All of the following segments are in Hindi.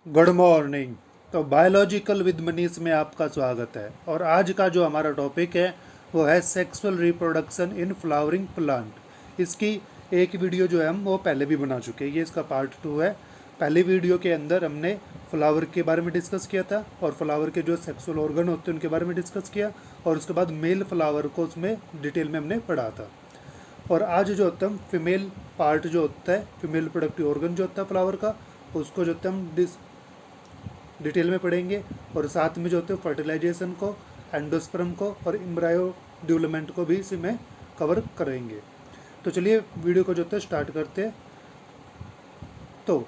Good morning. तो बायोलॉजिकल विद मनीष में आपका स्वागत है। और आज का जो हमारा टॉपिक है वो है sexual reproduction in flowering plant. इसकी एक वीडियो जो है हम वो पहले भी बना चुके हैं, ये इसका पार्ट 2 है। पहली वीडियो के अंदर हमने फ्लावर के बारे में डिस्कस किया था और फ्लावर के जो सेक्सुअल ऑर्गन होते हैं उनके बारे में डिस्कस किया, और उसके बाद मेल फ्लावर को उसमें डिटेल में हमने पढ़ा था। और आज जो होता है फीमेल पार्ट जो होता है, फीमेल प्रोडक्टिव ऑर्गन जो होता है फ्लावर का, उसको जो होता है हम डिटेल में पढ़ेंगे। और साथ में जो होते हैं फर्टिलाइजेशन को, एंडोस्पर्म को और एम्ब्रायो डेवलपमेंट को भी इसी में कवर करेंगे। तो चलिए वीडियो को जो होता है स्टार्ट करते हैं। तो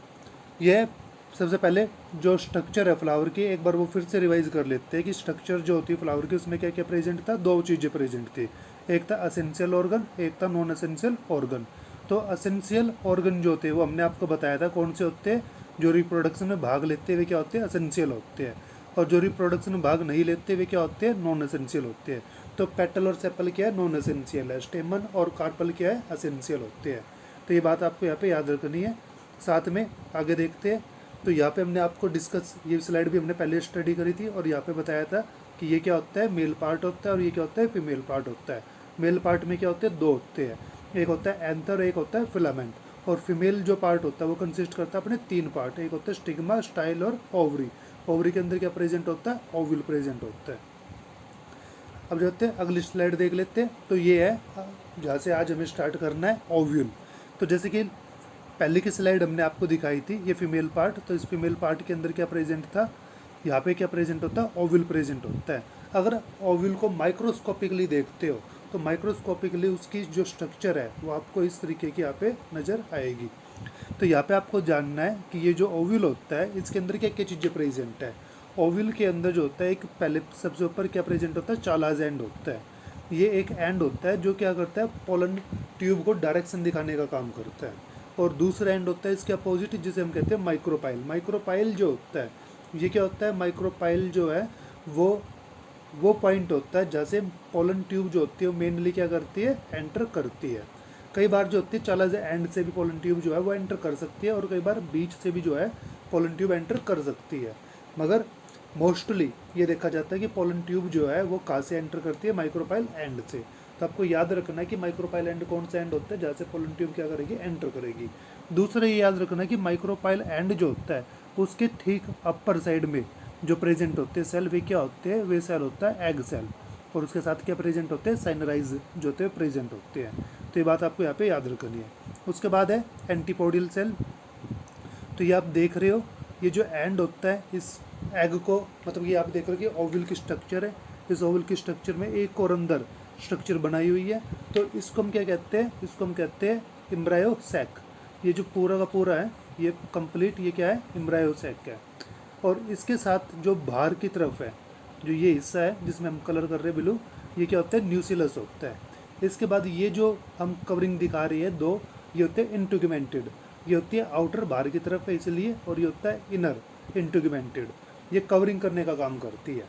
यह सबसे पहले जो स्ट्रक्चर है फ्लावर की, एक बार वो फिर से रिवाइज कर लेते हैं कि स्ट्रक्चर जो होती है फ्लावर की उसमें क्या क्या प्रेजेंट था। दो चीज़ें प्रेजेंट थी, एक था असेंशियल ऑर्गन, एक था नॉन असेंशियल ऑर्गन। तो असेंशियल ऑर्गन जो होते हैं वो हमने आपको बताया था कौन से होते हैं। जो रिप्रोडक्शन में भाग लेते हैं वे क्या होते हैं, असेंशियल होते हैं। और जो रिप्रोडक्शन में भाग नहीं लेते वे क्या होते हैं, नॉन असेंशियल होते हैं। तो पेटल और सेपल क्या है, नॉन असेंशियल है। स्टेमन और कार्पल क्या है, असेंशियल होते हैं। तो ये बात आपको यहाँ पे याद रखनी है। साथ में आगे देखते हैं। तो यहाँ पे हमने आपको डिस्कस, ये स्लाइड भी हमने पहले स्टडी करी थी और यहाँ पे बताया था कि ये क्या होता है, मेल पार्ट होता है और ये क्या होता है, फीमेल पार्ट होता है। मेल पार्ट में क्या होते हैं, दो होते हैं, एक होता है एंथर, एक होता है फिलामेंट। और फीमेल जो पार्ट होता है वो कंसिस्ट करता है अपने तीन पार्ट, एक होता है स्टिग्मा, स्टाइल और ओवरी। ओवरी के अंदर क्या प्रेजेंट होता है, ओव्यूल प्रेजेंट होता है। अब जो होते हैं अगली स्लाइड देख लेते हैं। तो ये है जहाँ से आज हमें स्टार्ट करना है, ओव्यूल। तो जैसे कि पहले की स्लाइड हमने आपको दिखाई थी, ये फीमेल पार्ट। तो इस फीमेल पार्ट के अंदर क्या प्रेजेंट था, यहाँ पे क्या प्रेजेंट होता है, ओव्यूल प्रेजेंट होता है। अगर ओव्यूल को माइक्रोस्कोपिकली देखते हो तो माइक्रोस्कोपिकली उसकी जो स्ट्रक्चर है वो आपको इस तरीके की यहाँ पे नज़र आएगी। तो यहाँ पे आपको जानना है कि ये जो ओव्यूल होता है इसके अंदर क्या क्या चीज़ें प्रेजेंट है। ओव्यूल के अंदर जो होता है, एक पहले सबसे ऊपर क्या प्रेजेंट होता है, चालाज एंड होता है। ये एक एंड होता है जो क्या करता है, पोलन ट्यूब को डायरेक्शन दिखाने का काम करता है। और दूसरा एंड होता है इसके अपोजिट, जिसे हम कहते हैं माइक्रोपाइल। माइक्रोपाइल जो होता है ये क्या होता है, माइक्रोपाइल जो है वो पॉइंट होता है जहाँ से पोलन ट्यूब जो होती है वो मेनली क्या करती है, एंटर करती है। कई बार जो होती है चालाज एंड से भी पोलन ट्यूब जो है वो एंटर कर सकती है, और कई बार बीच से भी जो है पोलन ट्यूब एंटर कर सकती है। मगर मोस्टली ये देखा जाता है कि पोलन ट्यूब जो है वो कहाँ से एंटर करती है, माइक्रोपाइल एंड से। तो आपको याद रखना है कि माइक्रोपाइल एंड कौन सा एंड होता है जहाँ से पोलन ट्यूब क्या करेगी, एंटर करेगी। दूसरा ये याद रखना है कि माइक्रोपाइल एंड जो होता है उसके ठीक अपर साइड में जो प्रेजेंट होते हैं सेल, वे क्या होते हैं, वे सेल होता है एग सेल। और उसके साथ क्या प्रेजेंट होते हैं, साइनराइज जो होते हैं प्रेजेंट होते हैं। तो ये बात आपको यहाँ पे याद रखनी है। उसके बाद है एंटीपोडियल सेल। तो ये आप देख रहे हो, ये जो एंड होता है इस एग को, मतलब ये आप देख रहे हो कि ओवल की स्ट्रक्चर है, इस ओवल की स्ट्रक्चर में एक और अंदर स्ट्रक्चर बनाई हुई है। तो इसको हम क्या कहते हैं, इसको हम कहते हैं एम्ब्रायो सैक। ये जो पूरा का पूरा है ये कंप्लीट, ये क्या है, एम्ब्रायो सैक है। और इसके साथ जो बाहर की तरफ है, जो ये हिस्सा है जिसमें हम कलर कर रहे हैं ब्लू, ये क्या होता है, न्यूसिलस होता है। इसके बाद ये जो हम कवरिंग दिखा रही है दो, ये होते हैं इंटुगमेंटेड। ये होती है आउटर बाहर की तरफ है इसलिए, और ये होता है इनर इंटुगमेंटेड, ये कवरिंग करने का काम करती है।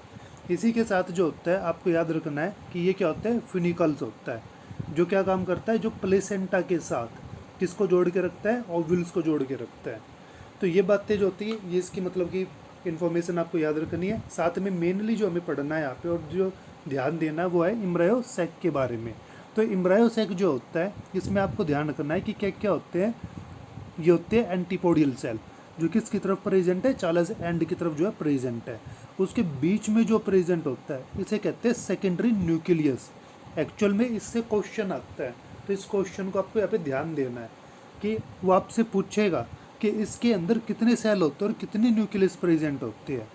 इसी के साथ जो होता है आपको याद रखना है कि ये क्या होता है, फिनिकल्स होता है, जो क्या काम करता है, जो प्लेसेंटा के साथ किसको जोड़ के रखता है, ओव्यूल्स को जोड़ के रखता है। तो ये बातें जो होती है ये इसकी मतलब कि इन्फॉर्मेशन आपको याद रखनी है। साथ में मेनली जो हमें पढ़ना है यहाँ पे और जो ध्यान देना है वो है एम्ब्रायो सैक के बारे में। तो एम्ब्रायो सैक जो होता है इसमें आपको ध्यान रखना है कि क्या क्या होते हैं। ये होते हैं एंटीपोडियल सेल, जो किसकी तरफ प्रेजेंट है, चालाज एंड की तरफ जो है प्रेजेंट है। उसके बीच में जो प्रेजेंट होता है इसे कहते हैं सेकेंडरी न्यूक्लियस। एक्चुअल में इससे क्वेश्चन आता है, तो इस क्वेश्चन को आपको यहाँ पे ध्यान देना है कि वो आपसे पूछेगा कि इसके अंदर कितने सेल होते हैं और कितने न्यूक्लियस प्रेजेंट होते हैं।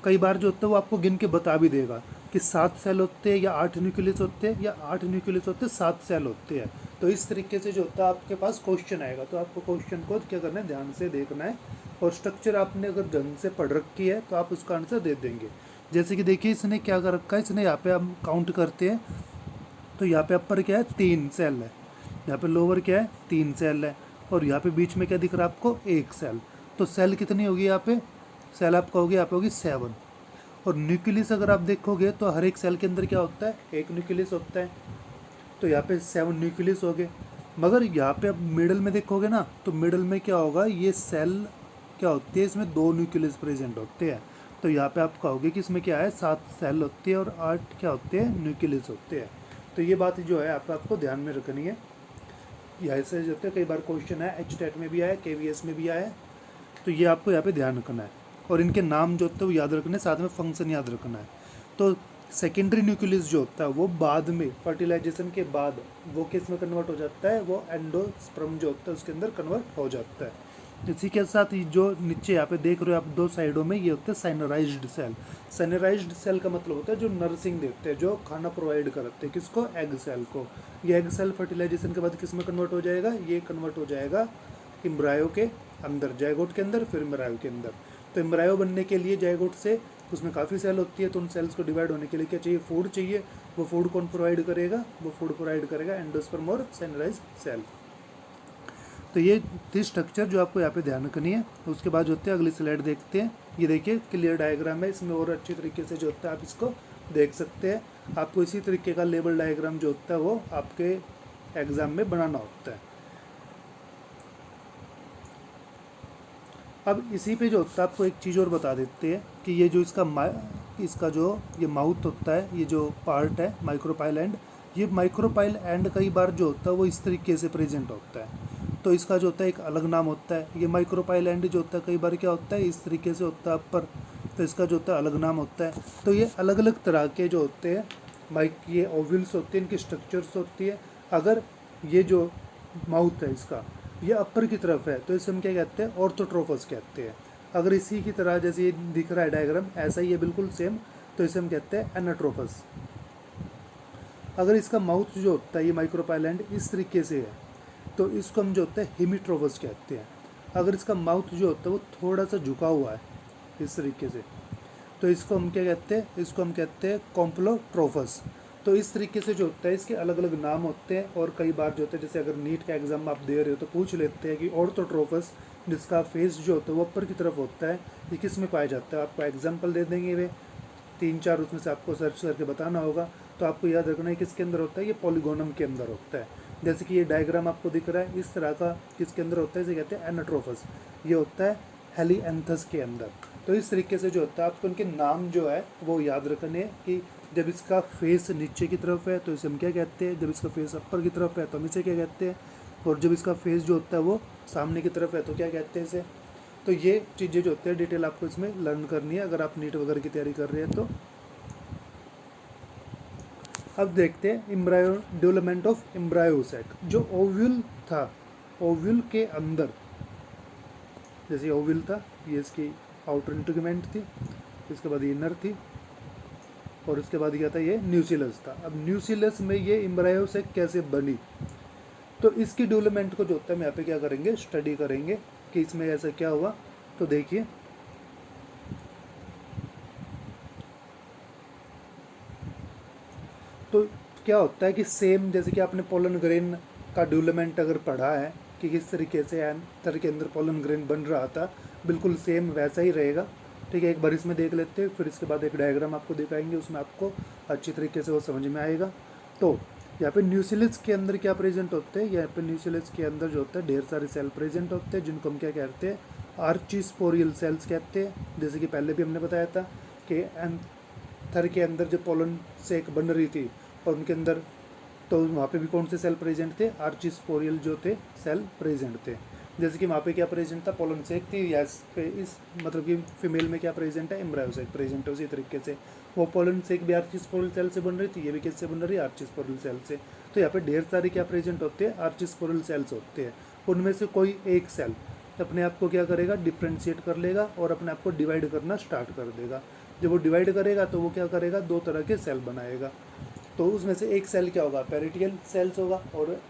कई बार जो होता है वो आपको गिन के बता भी देगा कि 7 सेल होते हैं या 8 न्यूक्लियस होते हैं, या 8 न्यूक्लियस होते हैं 7 सेल होते हैं। तो इस तरीके से जो होता है आपके पास क्वेश्चन आएगा, तो आपको क्वेश्चन को क्या करना है, ध्यान से देखना है। और स्ट्रक्चर आपने अगर ढंग से पढ़ रखी है तो आप उसका आंसर दे देंगे। जैसे कि देखिए इसने क्या कर रखा है, इसने यहाँ पे हम काउंट करते हैं। तो यहाँ पे अपर क्या है, 3 सेल है, यहाँ पे लोअर क्या है, 3 सेल है, और यहाँ पे बीच में क्या दिख रहा है आपको, 1 सेल। तो सेल कितनी होगी यहाँ पे, सेल आपका होगी यहाँ पे होगी 7। और न्यूक्लियस अगर आप देखोगे तो हर एक सेल के अंदर क्या होता है, एक न्यूक्लियस होता है। तो यहाँ पे 7 न्यूक्लियस हो गए। मगर यहाँ पे अब मिडल में देखोगे ना, तो मिडल में क्या होगा, ये सेल क्या होती है, इसमें 2 न्यूक्लियस प्रेजेंट होते हैं। तो यहाँ पे आप कहोगे कि इसमें क्या है, 7 सेल होती है और 8 क्या होते हैं, न्यूक्लियस होते हैं। तो ये बात जो है आपको ध्यान में रखनी है। यहाँ से जो होते हैं, कई बार क्वेश्चन है HTET में भी आया, KVS में भी आया है, तो ये आपको यहाँ पे ध्यान रखना है। और इनके नाम जो होते हैं वो याद रखने, साथ में फंक्शन याद रखना है। तो सेकेंडरी न्यूक्लियस जो होता है वो बाद में फर्टिलाइजेशन के बाद वो किस में कन्वर्ट हो जाता है, वो एंडोस्पर्म जो होता है उसके अंदर कन्वर्ट हो जाता है। इसी के साथ ही जो नीचे यहाँ पे देख रहे हो आप 2 साइडों में, ये होते हैं साइनराइज्ड सेल। साइनराइज्ड सेल का मतलब होता है जो नर्सिंग देते हैं, जो खाना प्रोवाइड करते हैं, किसको, एग सेल को। ये एग सेल फर्टिलाइजेशन के बाद किस में कन्वर्ट हो जाएगा, ये कन्वर्ट हो जाएगा एम्ब्रायो के अंदर, जायगोट के अंदर, फिर एम्ब्रायो के अंदर। तो एम्ब्रायो बनने के लिए जायगोट से उसमें काफ़ी सेल होती है, तो उन सेल्स को डिवाइड होने के लिए क्या चाहिए, फूड चाहिए। वो फूड कौन प्रोवाइड करेगा, वो फूड प्रोवाइड करेगा एंडोस्पर्म और साइनराइज्ड सेल। तो ये थी स्ट्रक्चर जो आपको यहाँ पे ध्यान रखनी है। उसके बाद जो होते हैं अगली स्लाइड देखते हैं। ये देखिए क्लियर डायग्राम है, इसमें और अच्छी तरीके से जो होता है आप इसको देख सकते हैं। आपको इसी तरीके का लेबल डायग्राम जो होता है वो आपके एग्जाम में बनाना होता है। अब इसी पे जो होता है आपको एक चीज़ और बता देते हैं कि ये जो इसका जो ये माउथ होता है, ये जो पार्ट है माइक्रोपाइल एंड, ये माइक्रोपाइल एंड कई बार जो होता है वो इस तरीके से प्रेजेंट होता है। तो इसका जो होता है एक अलग नाम होता है। ये माइक्रोपाइल एंड जो होता है कई बार क्या होता है इस तरीके से होता है ऊपर, तो इसका जो होता है अलग नाम होता है। तो ये अलग अलग तरह के जो होते हैं ये ओव्यूल्स होते हैं, इनकी स्ट्रक्चर्स होती है। अगर ये जो माउथ है इसका ये अपर की तरफ है तो इसे हम क्या कहते हैं, ऑर्थोट्रोफस कहते हैं। अगर इसी की तरह जैसे ये दिख रहा है डायग्राम ऐसा ही है बिल्कुल सेम, तो इसे हम कहते हैं एनाट्रोफस। अगर इसका माउथ जो होता है ये माइक्रोपाइल एंड इस तरीके से है तो इसको हम जो होता है हेमिट्रोफस कहते हैं। अगर इसका माउथ जो होता है वो थोड़ा सा झुका हुआ है इस तरीके से, तो इसको हम क्या कहते हैं, इसको हम कहते हैं कॉम्प्लोट्रोफस। तो इस तरीके से जो होता है इसके अलग अलग नाम होते हैं। और कई बार जो होता है जैसे अगर नीट का एग्जाम आप दे रहे हो तो पूछ लेते हैं कि ऑर्थोट्रोफस जिसका फेस जो होता है वो ऊपर की तरफ होता है, ये किस में पाया जाता है। आपको एग्जाम्पल दे देंगे वे 3-4, उसमें से आपको सर्च करके बताना होगा। तो आपको याद रखना है किसके अंदर होता है, ये पॉलीगोनम के अंदर होता है। जैसे कि ये डायग्राम आपको दिख रहा है इस तरह का, किसके अंदर होता है, इसे कहते हैं एनाट्रोफस। ये होता है हेलिएंथस के अंदर। तो इस तरीके से जो होता है आपको उनके नाम जो है वो याद रखने हैं कि जब इसका फेस नीचे की तरफ है तो इसे हम क्या कहते हैं, जब इसका फेस अपर की तरफ है तो हम इसे क्या कहते हैं, और जब इसका फेस जो होता है वो सामने की तरफ है तो क्या कहते हैं इसे। तो ये चीज़ें जो होती है डिटेल आपको इसमें लर्न करनी है अगर आप नीट वगैरह की तैयारी कर रहे हैं तो। अब देखते हैं एम्ब्रायो, डेवलपमेंट ऑफ एम्ब्रायोसाइट। जो ओव्यूल था, ओव्यूल के अंदर जैसे ओव्यूल था ये इसकी आउटर इंटीग्यूमेंट थी, इसके बाद इनर थी, और उसके बाद क्या था ये न्यूसिलस था। अब न्यूसिलस में ये एम्ब्रायोसाइट कैसे बनी, तो इसकी डेवलपमेंट को जो होता है हम यहाँ पे क्या करेंगे, स्टडी करेंगे कि इसमें ऐसा क्या हुआ। तो देखिए तो क्या होता है कि सेम जैसे कि आपने पोलन ग्रेन का डेवलपमेंट अगर पढ़ा है कि किस तरीके से एंथर के अंदर पोलन ग्रेन बन रहा था, बिल्कुल सेम वैसा ही रहेगा। ठीक है, एक बार इसमें देख लेते हैं, फिर इसके बाद एक डायग्राम आपको दिखाएंगे, उसमें आपको अच्छी तरीके से वो समझ में आएगा। तो यहाँ पे न्यूसिलस के अंदर क्या प्रेजेंट होते हैं, यहाँ पे न्यूसिलस के अंदर जो होता है ढेर सारे सेल प्रेजेंट होते हैं जिनको हम क्या कहते हैं, आर्चिस्पोरियल सेल्स कहते हैं। जैसे कि पहले भी हमने बताया था कि एंथर के अंदर जो पोलन सेक बन रही थी और उनके अंदर तो वहाँ पे भी कौन से सेल प्रेजेंट थे, आर्चिस्पोरियल जो थे सेल प्रेजेंट थे। जैसे कि वहाँ पे क्या प्रेजेंट था, पोलन सेक थी, या पे इस मतलब कि फीमेल में क्या प्रेजेंट है, एम्ब्रायोसाइट प्रेजेंट है। उसी तरीके से वो पोलन सेक भी आर्चिस्पोरियल सेल से बन रही थी, ये भी किससे बन रही है, आर्चिस्पोरियल सेल से। तो यहाँ पे ढेर सारे क्या प्रेजेंट होते हैं, आर्चिस्पोरियल सेल्स होते हैं। उनमें से कोई एक सेल अपने आप को क्या करेगा, डिफ्रेंशिएट कर लेगा और अपने आप को डिवाइड करना स्टार्ट कर देगा। जब वो डिवाइड करेगा तो वो क्या करेगा, 2 तरह के सेल बनाएगा। तो उसमें से एक सेल क्या होगा, पेरिटियल सेल्स होगा, और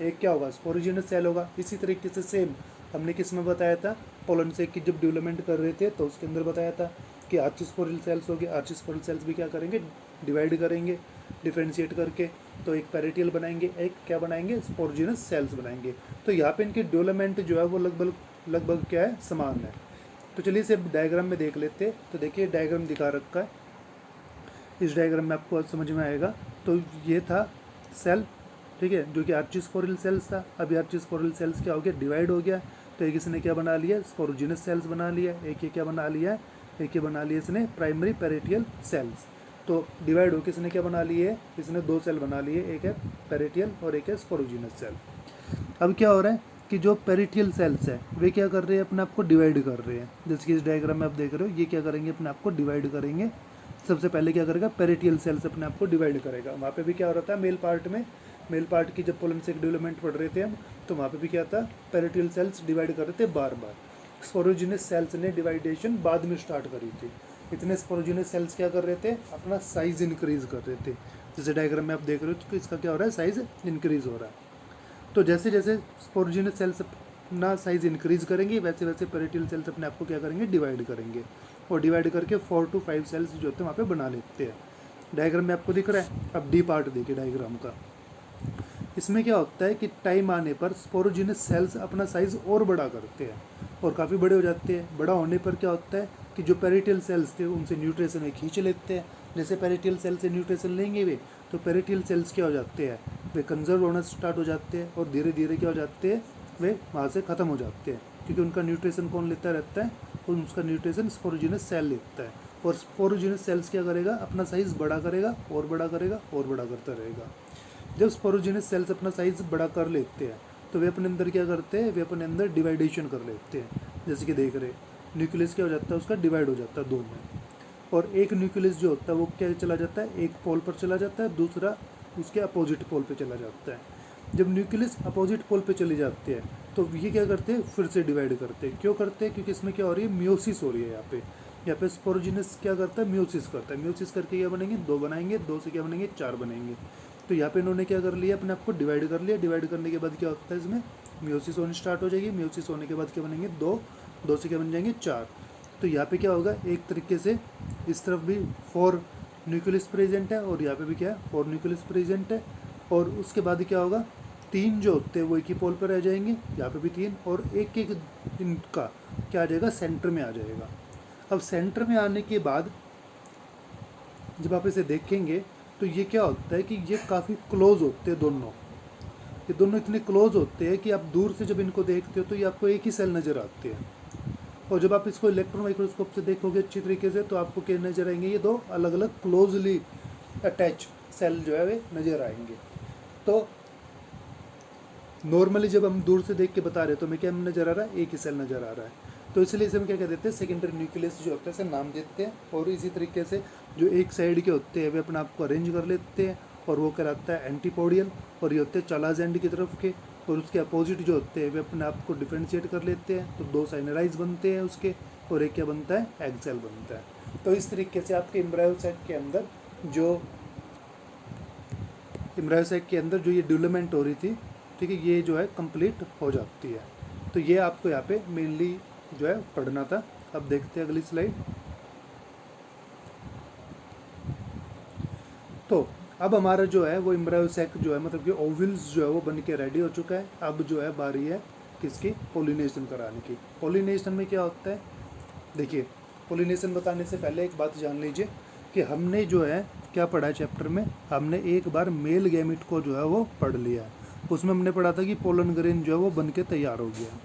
एक क्या होगा, स्पोरोजिनस सेल होगा। इसी तरीके से सेम हमने किस में बताया था, पोलन सेक की जब डेवलपमेंट कर रहे थे तो उसके अंदर बताया था कि आर्चिस्पोरियल सेल्स हो गए। आर्चिस्पोरियल सेल्स भी क्या करेंगे, डिवाइड करेंगे डिफ्रेंशिएट करके, तो एक पेरिटियल बनाएंगे, एक क्या बनाएंगे, स्पोरोजिनस सेल्स बनाएंगे। तो यहाँ पे इनकी डेवलपमेंट जो है वो लगभग क्या है, समान है। तो चलिए इसे डायग्राम में देख लेते हैं। तो देखिए डायग्राम दिखा रखा है, इस डायग्राम में आपको समझ में आएगा। तो ये था सेल, ठीक है, जो कि आर्चिस्पोरियल सेल्स था। अभी आर्चिस्पोरियल सेल्स क्या हो गया, डिवाइड हो गया। तो एक इसने क्या बना लिया, स्पोरोजिनस सेल्स बना लिया, एक ये क्या बना लिया, एक ये बना लिया इसने प्राइमरी पेरिटियल सेल्स। तो डिवाइड होकर इसने क्या बना लिए, इसने 2 सेल बना लिए, एक है पेरिटियल और एक है स्पोरोजिनस सेल। अब क्या हो रहा है कि जो पेरिटियल सेल्स है वे क्या कर रहे हैं, अपने आप को डिवाइड कर रहे हैं। जैसे कि इस डायग्राम में आप देख रहे हो, ये क्या करेंगे, अपने आप को डिवाइड करेंगे। सबसे पहले क्या करेगा, पेरिटियल सेल्स अपने आप को डिवाइड करेगा। वहाँ पे भी क्या हो रहा था मेल पार्ट में, मेल पार्ट की जब पोलन सेक डेवलपमेंट पढ़ रहे थे हम, तो वहाँ पे भी क्या था, पेरिटियल सेल्स डिवाइड कर रहे थे बार बार। स्पोरोजिनस सेल्स ने डिवाइडेशन बाद में स्टार्ट करी थी। इतने स्पोरोजिनस सेल्स क्या कर रहे थे, अपना साइज इंक्रीज कर रहे थे। जैसे डायग्राम में आप देख रहे हो तो इसका क्या हो रहा है, साइज इंक्रीज हो रहा है। तो जैसे जैसे स्पोरोजिनस सेल्स अपना साइज इंक्रीज करेंगे, वैसे वैसे पेरिटियल सेल्स अपने आप को क्या करेंगे, डिवाइड करेंगे। और डिवाइड करके 4 to 5 सेल्स जो होते हैं वहाँ पे बना लेते हैं। डायग्राम में आपको दिख रहा है। अब डी पार्ट देखिए डायग्राम का। इसमें क्या होता है कि टाइम आने पर स्पोरोजिनस सेल्स अपना साइज और बड़ा करते हैं और काफ़ी बड़े हो जाते हैं। बड़ा होने पर क्या होता है कि जो पेरिटियल सेल्स थे उनसे न्यूट्रिशन वे खींच लेते हैं। जैसे पेरिटियल सेल से न्यूट्रिशन लेंगे वे, तो पेरिटियल सेल्स क्या हो जाते हैं, वे कंजर्व होना स्टार्ट हो जाते हैं और धीरे धीरे क्या हो जाते हैं, वे वहाँ से ख़त्म हो जाते हैं। क्योंकि उनका न्यूट्रिशन कौन लेता रहता है, और उसका न्यूट्रिशन स्पोरोजिनस सेल लेता है। और स्पोरोजिनस सेल्स क्या करेगा, अपना साइज़ बड़ा करेगा और बड़ा करेगा और बड़ा करता रहेगा। जब स्पोरोजिनस सेल्स अपना साइज़ बड़ा कर लेते हैं तो वे अपने अंदर क्या करते हैं, वे अपने अंदर डिवाइडेशन कर लेते हैं। जैसे कि देख रहे, न्यूक्लियस क्या हो जाता है, उसका डिवाइड हो जाता है 2 में। और एक न्यूक्लियस जो होता है वो क्या चला जाता है, एक पोल पर चला जाता है, दूसरा उसके अपोजिट पोल पे चला जाता है। जब न्यूक्लियस अपोजिट पोल पे चली जाती है तो ये क्या करते हैं, फिर से डिवाइड करते हैं। क्यों करते हैं, क्योंकि इसमें क्या हो रही है, म्योसिस हो रही है। यहाँ पे स्पोरोजिनस क्या करता है, म्योसिस करता है। म्योसिस करके क्या बनेंगे, 2 बनाएंगे, 2 से क्या बनेंगे, 4 बनेंगे। तो यहाँ पे इन्होंने क्या कर लिया, अपने आप को डिवाइड कर लिया। डिवाइड करने के बाद क्या होता है, इसमें म्योसिस होनी स्टार्ट हो जाएगी। म्योसिस होने के बाद क्या बनेंगे, 2, 2 से क्या बन जाएंगे, 4। तो यहाँ पे क्या होगा, एक तरीके से इस तरफ भी 4 न्यूक्लियस प्रेजेंट है और यहाँ पे भी क्या है, 4 न्यूक्लियस प्रेजेंट है। और उसके बाद क्या होगा, 3 जो होते हैं वो एक ही पोल पर रह जाएंगे, यहाँ पे भी 3, और एक एक इनका क्या आ जाएगा, सेंटर में आ जाएगा। अब सेंटर में आने के बाद जब आप इसे देखेंगे तो ये क्या होता है कि ये काफ़ी क्लोज होते हैं दोनों। ये दोनों इतने क्लोज होते हैं कि आप दूर से जब इनको देखते हो तो ये आपको एक ही सेल नज़र आते हैं। और जब आप इसको इलेक्ट्रॉन माइक्रोस्कोप से देखोगे अच्छी तरीके से तो आपको क्या नज़र आएंगे, ये 2 अलग अलग क्लोजली अटैच सेल जो है वे नज़र आएंगे। तो नॉर्मली जब हम दूर से देख के बता रहे हैं तो हमें क्या नज़र आ रहा है, एक ही सेल नज़र आ रहा है। तो इसलिए इसे हम क्या कह देते हैं, सेकेंडरी न्यूक्लियस जो होता है इसे नाम देते हैं। और इसी तरीके से जो एक साइड के होते हैं वे अपने आप को अरेंज कर लेते हैं और वो कहलाता है एंटीपोडियल। और ये होते हैं चालाज एंड की तरफ के, और उसके अपोजिट जो होते हैं वे अपने आप को डिफ्रेंशिएट कर लेते हैं। तो 2 साइनराइज बनते हैं उसके, और एक क्या बनता है, एग सेल बनता है। तो इस तरीके से आपके एम्ब्रायोसाइट के अंदर जो ये डेवलपमेंट हो रही थी, ठीक है, ये जो है कंप्लीट हो जाती है। तो ये आपको यहाँ पे मेनली जो है पढ़ना था। अब देखते हैं अगली स्लाइड। तो अब हमारा जो है वो एम्ब्रायोसैक जो है, मतलब कि ओव्यूल्स जो है वो बन के रेडी हो चुका है। अब जो है बारी है किसकी, पोलिनेशन कराने की। पोलिनेशन में क्या होता है, देखिए पोलिनेशन बताने से पहले एक बात जान लीजिए कि हमने जो है क्या पढ़ा है चैप्टर में, हमने एक बार मेल गैमिट को जो है वो पढ़ लिया है। उसमें हमने पढ़ा था कि पोलन ग्रेन जो है वो बन के तैयार हो गया।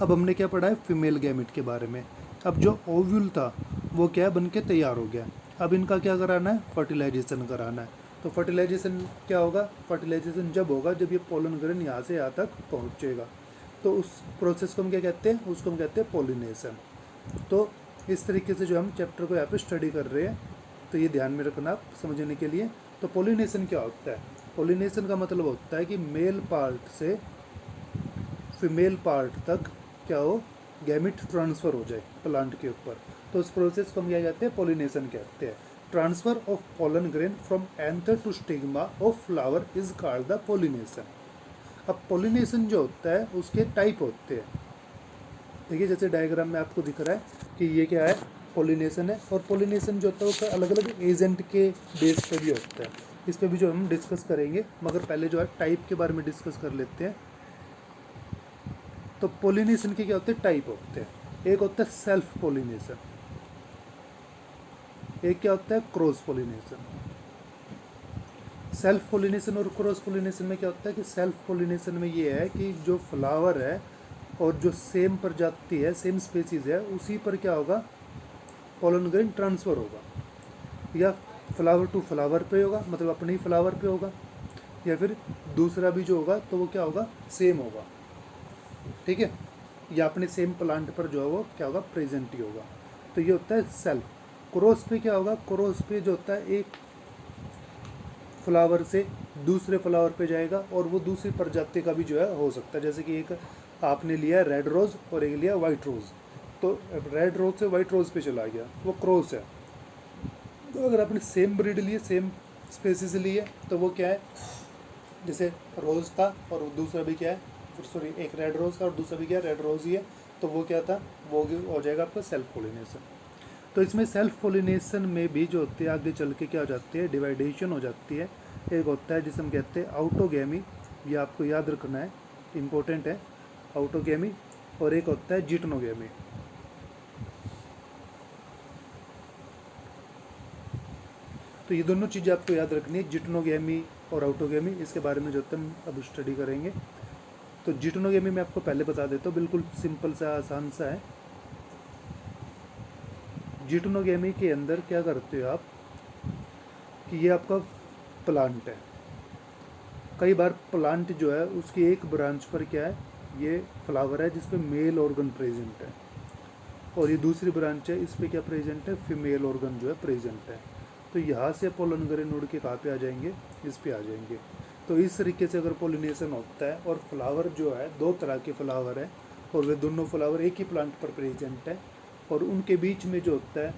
अब हमने क्या पढ़ा है, फीमेल गैमिट के बारे में। अब जो ओव्यूल था वो क्या बन के तैयार हो गया। अब इनका क्या कराना है, फर्टिलाइजेशन कराना है। तो फर्टिलाइजेशन क्या होगा, फर्टिलाइजेशन जब होगा जब ये पोलन ग्रेन यहाँ से यहाँ तक पहुँचेगा। तो उस प्रोसेस को हम क्या कहते हैं, उसको हम कहते हैं पोलिनेशन। तो इस तरीके से जो हम चैप्टर को यहाँ पे स्टडी कर रहे हैं, तो ये ध्यान में रखना आप समझने के लिए। तो पोलिनेशन क्या होता है, पोलिनेशन का मतलब होता है कि मेल पार्ट से फीमेल पार्ट तक क्या हो, गैमिट ट्रांसफ़र हो जाए प्लांट के ऊपर। तो उस प्रोसेस को हम क्या कहते हैं, पोलिनेशन कहते हैं। Transfer of pollen grain from anther to stigma of flower is called the pollination. अब पोलिनेशन जो होता है उसके टाइप होते हैं। देखिए जैसे डायग्राम में आपको दिख रहा है कि ये क्या है, पोलिनेशन है। और पोलिनेशन जो होता है वो अलग अलग एजेंट के बेस पे भी होता है। इस पे भी जो हम डिस्कस करेंगे, मगर पहले जो है टाइप के बारे में डिस्कस कर लेते हैं। तो पोलिनेशन के क्या होते हैं, टाइप होते हैं। एक होता है सेल्फ पोलिनेशन, एक क्या होता है, क्रॉस पोलिनेशन। सेल्फ पोलिनेशन और क्रॉस पोलिनेशन में क्या होता है कि सेल्फ पोलिनेशन में ये है कि जो फ्लावर है और जो सेम प्रजाति है, सेम स्पीसीज है, उसी पर क्या होगा, पोलन ग्रेन ट्रांसफ़र होगा, या फ्लावर टू फ्लावर पे होगा, मतलब अपने ही फ्लावर पे होगा, या फिर दूसरा भी जो होगा तो वो क्या होगा, सेम होगा, ठीक है, या अपने सेम प्लांट पर जो है वो क्या होगा, प्रेजेंट ही होगा। तो ये होता है सेल्फ। क्रॉस पे क्या होगा, क्रॉस पे जो होता है एक फ्लावर से दूसरे फ्लावर पे जाएगा और वो दूसरी प्रजाति का भी जो है हो सकता है। जैसे कि एक आपने लिया रेड रोज़ और एक लिया वाइट रोज़, तो रेड रोज़ से वाइट रोज़ पे चला गया, वो क्रॉस है। तो अगर आपने सेम ब्रीड लिए, सेम स्पेसीज लिए, तो वो क्या है, जैसे रोज़ था और दूसरा भी क्या है, सॉरी एक रेड रोज़ था और दूसरा भी क्या है, रेड रोज़ ही है, तो वो क्या था, वो हो जाएगा आपका सेल्फ पोलिनेशन। तो इसमें सेल्फ पोलिनेशन में भी जो होती है आगे चल के क्या हो जाती है, डिवाइडेशन हो जाती है। एक होता है जिसे हम कहते हैं आउटोगेमी, ये आपको याद रखना है, इम्पोर्टेंट है, आउटोगेमी, और एक होता है जिटनोगेमी। तो ये दोनों चीज़ें आपको याद रखनी है, जिटनोगेमी और आउटोगेमी, इसके बारे में जो होता है हम अब स्टडी करेंगे। तो जिटनोगेमी मैं आपको पहले बता देता हूँ, बिल्कुल सिंपल सा आसान सा है। जिटनोगेमी के अंदर क्या करते हो आप कि ये आपका प्लांट है, कई बार प्लांट जो है उसकी एक ब्रांच पर क्या है, ये फ्लावर है जिस पे मेल ऑर्गन प्रेजेंट है, और ये दूसरी ब्रांच है, इस पे क्या प्रेजेंट है, फीमेल ऑर्गन जो है प्रेजेंट है। तो यहाँ से पोलन ग्रेन उड़ के कहाँ पे आ जाएंगे, इस पे आ जाएंगे। तो इस तरीके से अगर पोलिनेशन होता है, और फ्लावर जो है दो तरह के फ्लावर है, और वे दोनों फ्लावर एक ही प्लांट पर प्रेजेंट है, और उनके बीच में जो होता है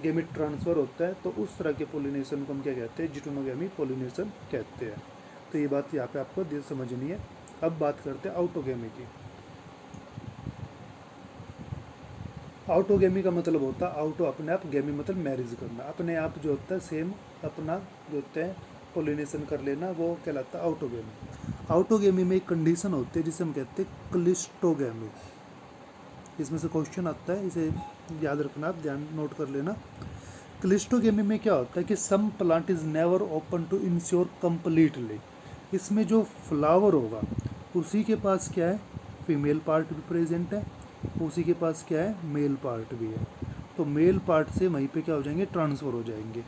गेमिट ट्रांसफ़र होता है, तो उस तरह के पोलिनेशन को हम क्या कहते हैं, जिटोनोगेमी पोलिनेशन कहते हैं। तो ये बात यहाँ पे आपको समझनी है। अब बात करते हैं आउटोगेमी की। आउटोगेमी का मतलब होता है आउटो अपने आप, गेमी मतलब मैरिज करना, अपने आप जो होता है सेम अपना जो होता है पोलिनेशन कर लेना, वो कहलाता है आउटोगेमी। आउटोगेमी में एक कंडीशन होती है जिसे हम कहते हैं क्लिस्टोगेमी। इसमें से क्वेश्चन आता है, इसे याद रखना, आप ध्यान नोट कर लेना। क्लिस्टोगेमी में क्या होता है कि some plant is never open to ensure completely. इसमें जो फ्लावर होगा उसी के पास क्या है, फीमेल पार्ट भी प्रेजेंट है, उसी के पास क्या है, मेल पार्ट भी है। तो मेल पार्ट से वहीं पे क्या हो जाएंगे, ट्रांसफ़र हो जाएंगे,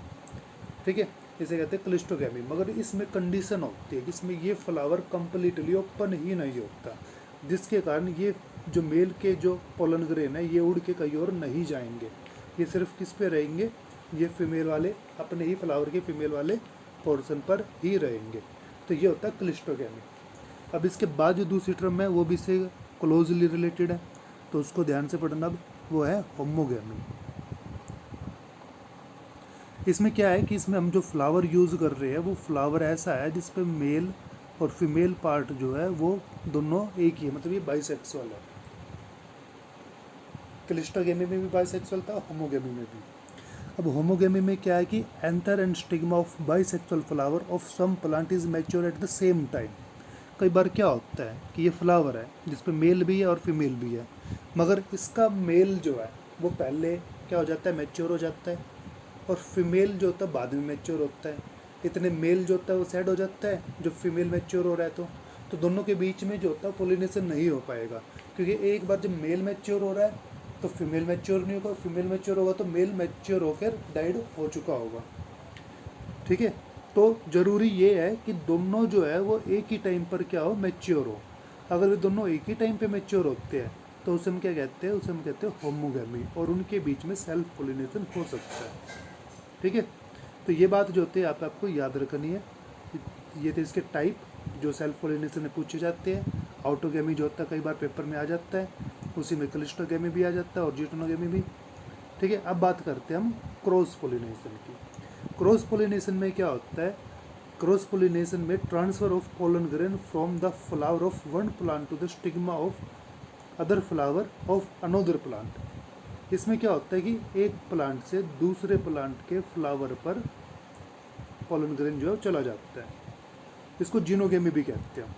ठीक है, इसे कहते हैं क्लिस्टोगेमी। मगर इसमें कंडीशन होती है कि इसमें ये फ्लावर कम्प्लीटली ओपन ही नहीं होता, जिसके कारण ये जो मेल के जो पोलन ग्रेन है ये उड़ के कहीं और नहीं जाएंगे, ये सिर्फ किस पे रहेंगे, ये फीमेल वाले अपने ही फ्लावर के फीमेल वाले पोर्शन पर ही रहेंगे। तो ये होता है क्लिस्टोगेमी। अब इसके बाद जो दूसरी टर्म है वो भी इससे क्लोजली रिलेटेड है, तो उसको ध्यान से पढ़ना। अब वो है होमोगेमी। इसमें क्या है कि इसमें हम जो फ्लावर यूज़ कर रहे हैं वो फ्लावर ऐसा है जिस पे मेल और फीमेल पार्ट जो है वो दोनों एक ही है, मतलब ये बाइसेक्सुअल है। क्लिस्टोगेमी में भी बाइसेक्सुअल था, होमोगेमी में भी। अब होमोगेमी में क्या है कि anther and stigma of bisexual flower of some plant is mature at the same time. कई बार क्या होता है कि ये फ्लावर है जिस पे मेल भी है और फीमेल भी है, मगर इसका मेल जो है वो पहले क्या हो जाता है, मैच्योर हो जाता है, और फीमेल जो होता है बाद में मैच्योर होता है। इतने मेल जो होता है वो सेड हो जाता है जब फीमेल मैच्योर हो रहा है, तो दोनों के बीच में जो होता है पोलिनेशन नहीं हो पाएगा, क्योंकि एक बार जब मेल मैच्योर हो रहा है तो फीमेल मैच्योर नहीं होगा, फीमेल मैच्योर होगा तो मेल मैच्योर होकर डाइड हो चुका होगा, ठीक है। तो ज़रूरी ये है कि दोनों जो है वो एक ही टाइम पर क्या हो, मैच्योर हो। अगर वे दोनों एक ही टाइम पे मैच्योर होते हैं तो उसे हम क्या कहते हैं, उसे हम कहते हैं होमोगेमी, और उनके बीच में सेल्फ पोलिनेशन हो सकता है, ठीक है। तो ये बात जो होती है आपको याद रखनी है। ये थे इसके टाइप जो सेल्फ पोलिनेशन में पूछे जाते हैं। आउटोगेमी जो होता है कई बार पेपर में आ जाता है, उसी में क्लिस्टोगेमी भी आ जाता है और जिटोनोगेमी भी, ठीक है। अब बात करते हैं हम क्रॉस पोलिनेशन की। क्रॉस पोलिनेशन में क्या होता है, क्रॉस पोलिनेशन में transfer of pollen grain from the flower of one plant to the stigma of other flower of another plant. इसमें क्या होता है कि एक प्लांट से दूसरे प्लांट के फ्लावर पर पोलन ग्रेन जो है चला जाता है। इसको जिनोगेमी भी कहते हैं,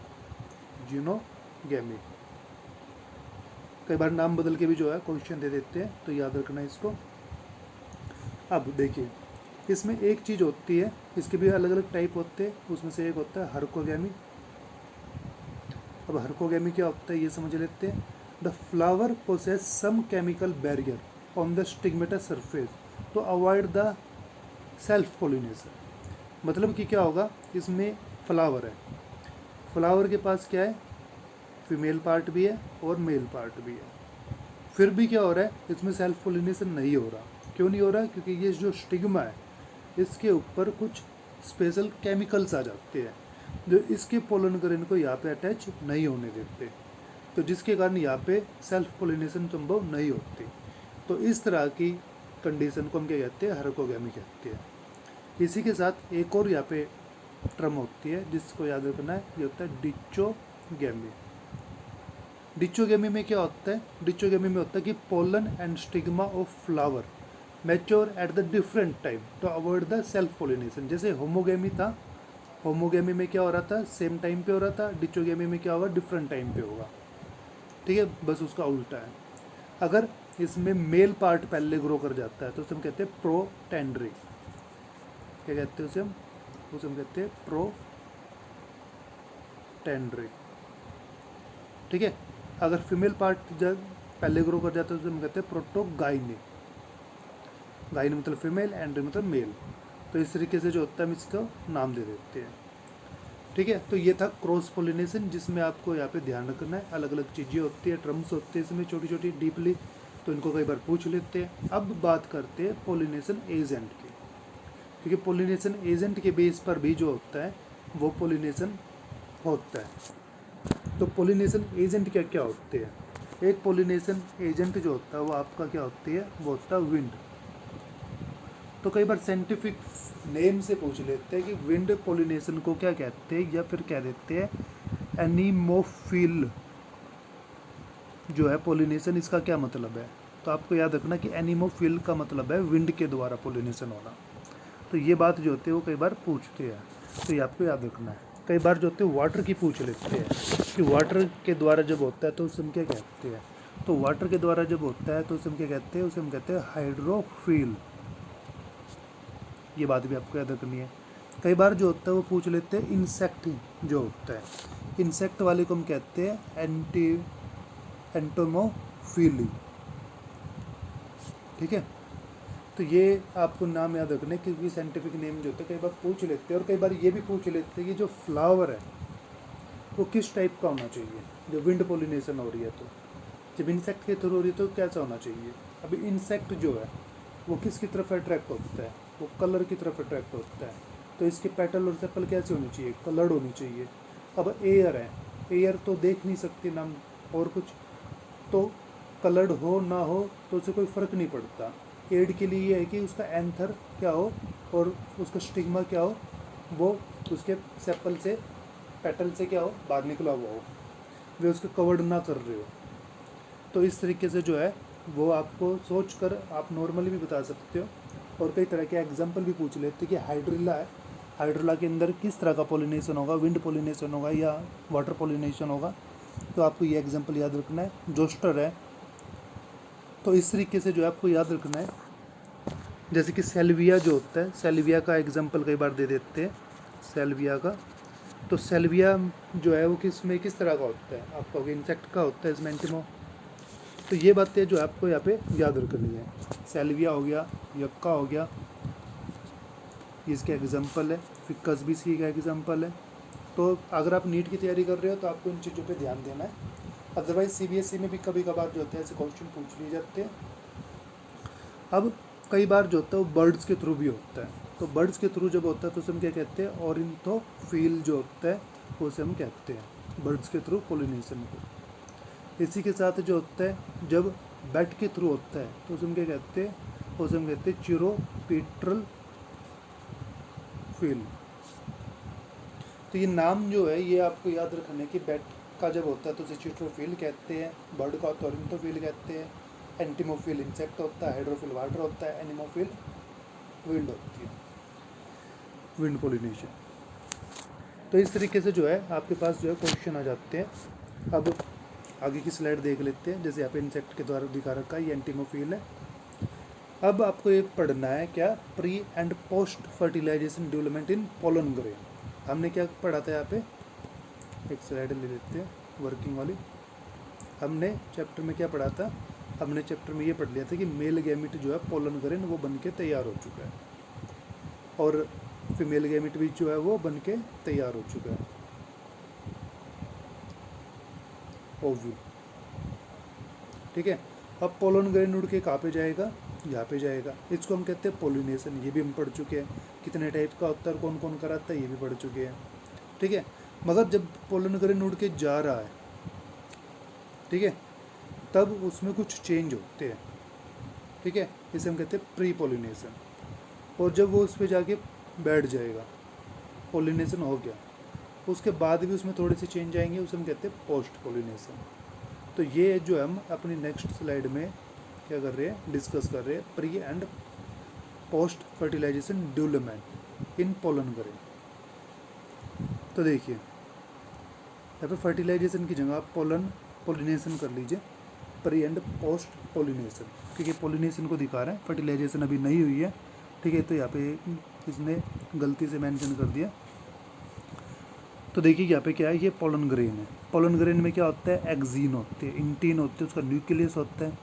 जिनोगेमी। कई बार नाम बदल के भी जो है क्वेश्चन दे देते हैं, तो याद रखना इसको। अब देखिए इसमें एक चीज़ होती है, इसके भी अलग अलग टाइप होते हैं, उसमें से एक होता है हर्कोगेमी अब हर्कोगेमी क्या होता है ये समझ लेते हैं। The flower possess some chemical barrier on the stigmata surface to avoid the self pollination. मतलब कि क्या होगा, इसमें फ्लावर है, फ्लावर के पास क्या है, फीमेल पार्ट भी है और मेल पार्ट भी है, फिर भी क्या हो रहा है, इसमें सेल्फ पोलिनेशन नहीं हो रहा। क्यों नहीं हो रहा? क्योंकि ये जो स्टिग्मा है इसके ऊपर कुछ स्पेशल केमिकल्स आ जाते हैं जो इसके पोलन ग्रेन को यहाँ पे अटैच नहीं होने देते, तो जिसके कारण यहाँ पे सेल्फ पोलिनेशन संभव नहीं होती। तो इस तरह की कंडीशन को हम क्या कहते हैं, हर्कोगेमी कहते हैं। इसी के साथ एक और यहाँ पे टर्म होती है जिसको याद रखना है, ये होता है डिचोगेमी। डिचोगेमी में क्या होता है, डिचोगेमी में होता है कि pollen and stigma of flower mature at the different time to avoid the self pollination. जैसे होमोगेमी था, होमोगेमी में क्या हो रहा था, सेम टाइम पे हो रहा था, डिचोगेमी में क्या होगा, डिफरेंट टाइम पे होगा। ठीक है, बस उसका उल्टा है। अगर इसमें मेल पार्ट पहले ग्रो कर जाता है तो उसे हम कहते हैं प्रोटेंड्री। क्या कहते हैं उसे हम कहते हैं प्रोटेंड्री। ठीक है, अगर फीमेल पार्ट जब पहले ग्रो कर जाता है तो हम कहते हैं प्रोटोगाइनी। गाइनी मतलब फीमेल, एंड्री मतलब मेल। तो इस तरीके से जो होता है हम इसका नाम दे देते हैं। ठीक है, तो ये था क्रॉस पोलिनेशन, जिसमें आपको यहाँ पे ध्यान रखना है, अलग अलग चीज़ें होती है, टर्म्स होते हैं इसमें छोटी छोटी डीपली, तो इनको कई बार पूछ लेते हैं। अब बात करते हैं पोलिनेशन एजेंट की, क्योंकि पोलिनेशन एजेंट के बेस पर भी जो होता है वो पोलिनेशन होता है। तो पोलिनेशन एजेंट क्या क्या होते हैं? एक पोलिनेशन एजेंट जो होता है वो आपका क्या होती है, वो होता है विंड। तो कई बार साइंटिफिक नेम से पूछ लेते हैं कि विंड पोलिनेशन को क्या कहते हैं, या फिर कह देते हैं एनीमोफिल जो है पोलिनेशन, इसका क्या मतलब है? तो आपको याद रखना कि एनीमोफिल का मतलब है विंड के द्वारा पोलिनेशन होना। तो ये बात जो होती है वो कई बार पूछते हैं, तो ये आपको याद रखना है। कई बार जो होते हैं वाटर की पूछ लेते हैं कि वाटर के द्वारा जब होता है तो उसे हम क्या कहते हैं। तो वाटर के द्वारा जब होता है तो उसे हम क्या कहते हैं, उसे हम कहते हैं हाइड्रोफिल। ये बात भी आपको याद रखनी है। कई बार जो होता है वो पूछ लेते हैं इंसेक्ट जो होता है, इंसेक्ट वाले को हम कहते हैं एंटोमोफिली। ठीक है, तो ये आपको नाम याद रखने, क्योंकि साइंटिफिक नेम जो होता है कई बार पूछ लेते हैं। और कई बार ये भी पूछ लेते हैं कि जो फ्लावर है वो किस टाइप का होना चाहिए, जो विंड पोलिनेशन हो रही है तो जब इंसेक्ट के थ्रू हो रही है तो कैसा होना चाहिए। अभी इंसेक्ट जो है वो किसकी तरफ अट्रैक्ट होता है, वो कलर की तरफ अट्रैक्ट होता है। तो इसके पेटल और सेपल कैसे होनी चाहिए, कलर्ड होनी चाहिए। अब एयर है, एयर तो देख नहीं सकती ना और कुछ, तो कलर्ड हो ना हो तो उससे कोई फ़र्क नहीं पड़ता। एड के लिए ये है कि उसका एंथर क्या हो और उसका स्टिग्मा क्या हो, वो उसके सेपल से पेटल से क्या हो, बाहर निकला हुआ हो, वे उसके कवर्ड ना कर रहे हो। तो इस तरीके से जो है वो आपको सोच कर आप नॉर्मली भी बता सकते हो। और कई तरह के एग्जाम्पल भी पूछ लेते कि हाइड्रिला है, हाइड्रिला के अंदर किस तरह का पोलिनेशन होगा, विंड पोलिनेशन होगा या वाटर पोलिनेशन होगा। तो आपको ये एग्जाम्पल याद रखना है। जोस्टर है, तो इस तरीके से जो है आपको याद रखना है। जैसे कि सेल्विया जो होता है, सेल्विया का एग्जाम्पल कई बार दे देते हैं, सेल्विया का। तो सेल्विया जो है वो किस तरह का होता है, आपका इंसेक्ट का होता है, इसमें एंटिमो। तो ये बातें जो आपको यहाँ पे याद रखनी है। सेल्विया हो गया, यक्का हो गया, इसका एग्जाम्पल है, फिकस भी इसी का एग्जाम्पल है। तो अगर आप नीट की तैयारी कर रहे हो तो आपको इन चीज़ों पे ध्यान देना है। अदरवाइज सीबीएसई में भी कभी कभार जो होते हैं ऐसे क्वेश्चन पूछ लिए जाते हैं। अब कई बार जो होता है वो बर्ड्स के थ्रू भी होता है। तो बर्ड्स के थ्रू जब होता है तो उसे हम क्या कहते हैं, ऑर्निथोफिल जो होता है उसे हम कहते हैं बर्ड्स के थ्रू पोलिनेशन को। इसी के साथ जो होता है जब बैट के थ्रू होता है तो उसे हम क्या कहते हैं, उसे हम कहते हैं चिरोपिट्रल फील। तो ये नाम जो है ये आपको याद रखना है कि बैट का जब होता है तो उसे चिट्रोफिल कहते हैं, बर्ड का होता है ऑर्निथोफिल कहते हैं, एंटिमोफिल इंसेक्ट होता है, हाइड्रोफिल वाटर होता है, एनिमोफिल विंड होती है, विंड पोलिनेशन। तो इस तरीके से जो है आपके पास जो है क्वेश्चन आ जाते हैं। अब आगे की स्लाइड देख लेते हैं। जैसे यहाँ पे इंसेक्ट के द्वारा दिखा रखा है, ये एंटिमोफिल है। अब आपको ये पढ़ना है क्या, pre and post fertilization development in pollen grain. हमने क्या पढ़ा था यहाँ पे, एक स्लाइड ले लेते हैं। वर्किंग वाली। हमने चैप्टर में क्या पढ़ा था, हमने चैप्टर में ये पढ़ लिया था कि मेल गैमिट जो है पोलन ग्रेन वो बन के तैयार हो चुका है और फीमेल गैमिट भी जो है वो बन के तैयार हो चुका है, ओव्यूल। ठीक है, अब पोलन ग्रेन उड़ के कहाँ पे जाएगा, यहाँ पे जाएगा। इसको हम कहते हैं पोलिनेशन, ये भी हम पढ़ चुके हैं। कितने टाइप का होता है, कौन कौन कराता है, ये भी पढ़ चुके हैं। ठीक है, मगर जब पोलन ग्रेन उड़ के जा रहा है, ठीक है, तब उसमें कुछ चेंज होते हैं। ठीक है, इसे हम कहते हैं प्री पोलिनेशन। और जब वो उस पर जाके बैठ जाएगा, पोलिनेशन हो गया, उसके बाद भी उसमें थोड़े से चेंज आएंगे, उसे हम कहते हैं पोस्ट पोलिनेशन। तो ये जो हम अपनी नेक्स्ट स्लाइड में क्या कर रहे हैं, डिस्कस कर रहे हैं, pre and post fertilization development in pollen grain. तो देखिए यहाँ पे फर्टिलाइजेशन की जगह आप पोलिनेशन कर लीजिए, प्री एंड पोस्ट पोलिनेशन, क्योंकि पोलिनेशन को दिखा रहे हैं, फर्टिलाइजेशन अभी नहीं हुई है। ठीक है, तो यहाँ पे इसने गलती से मेंशन कर दिया। तो देखिए यहाँ पे क्या है, ये पोलन ग्रेन है। पोलन ग्रेन में क्या होता है, एक्जीन होते हैं, इंटीन होते हैं, उसका न्यूक्लियस होता है।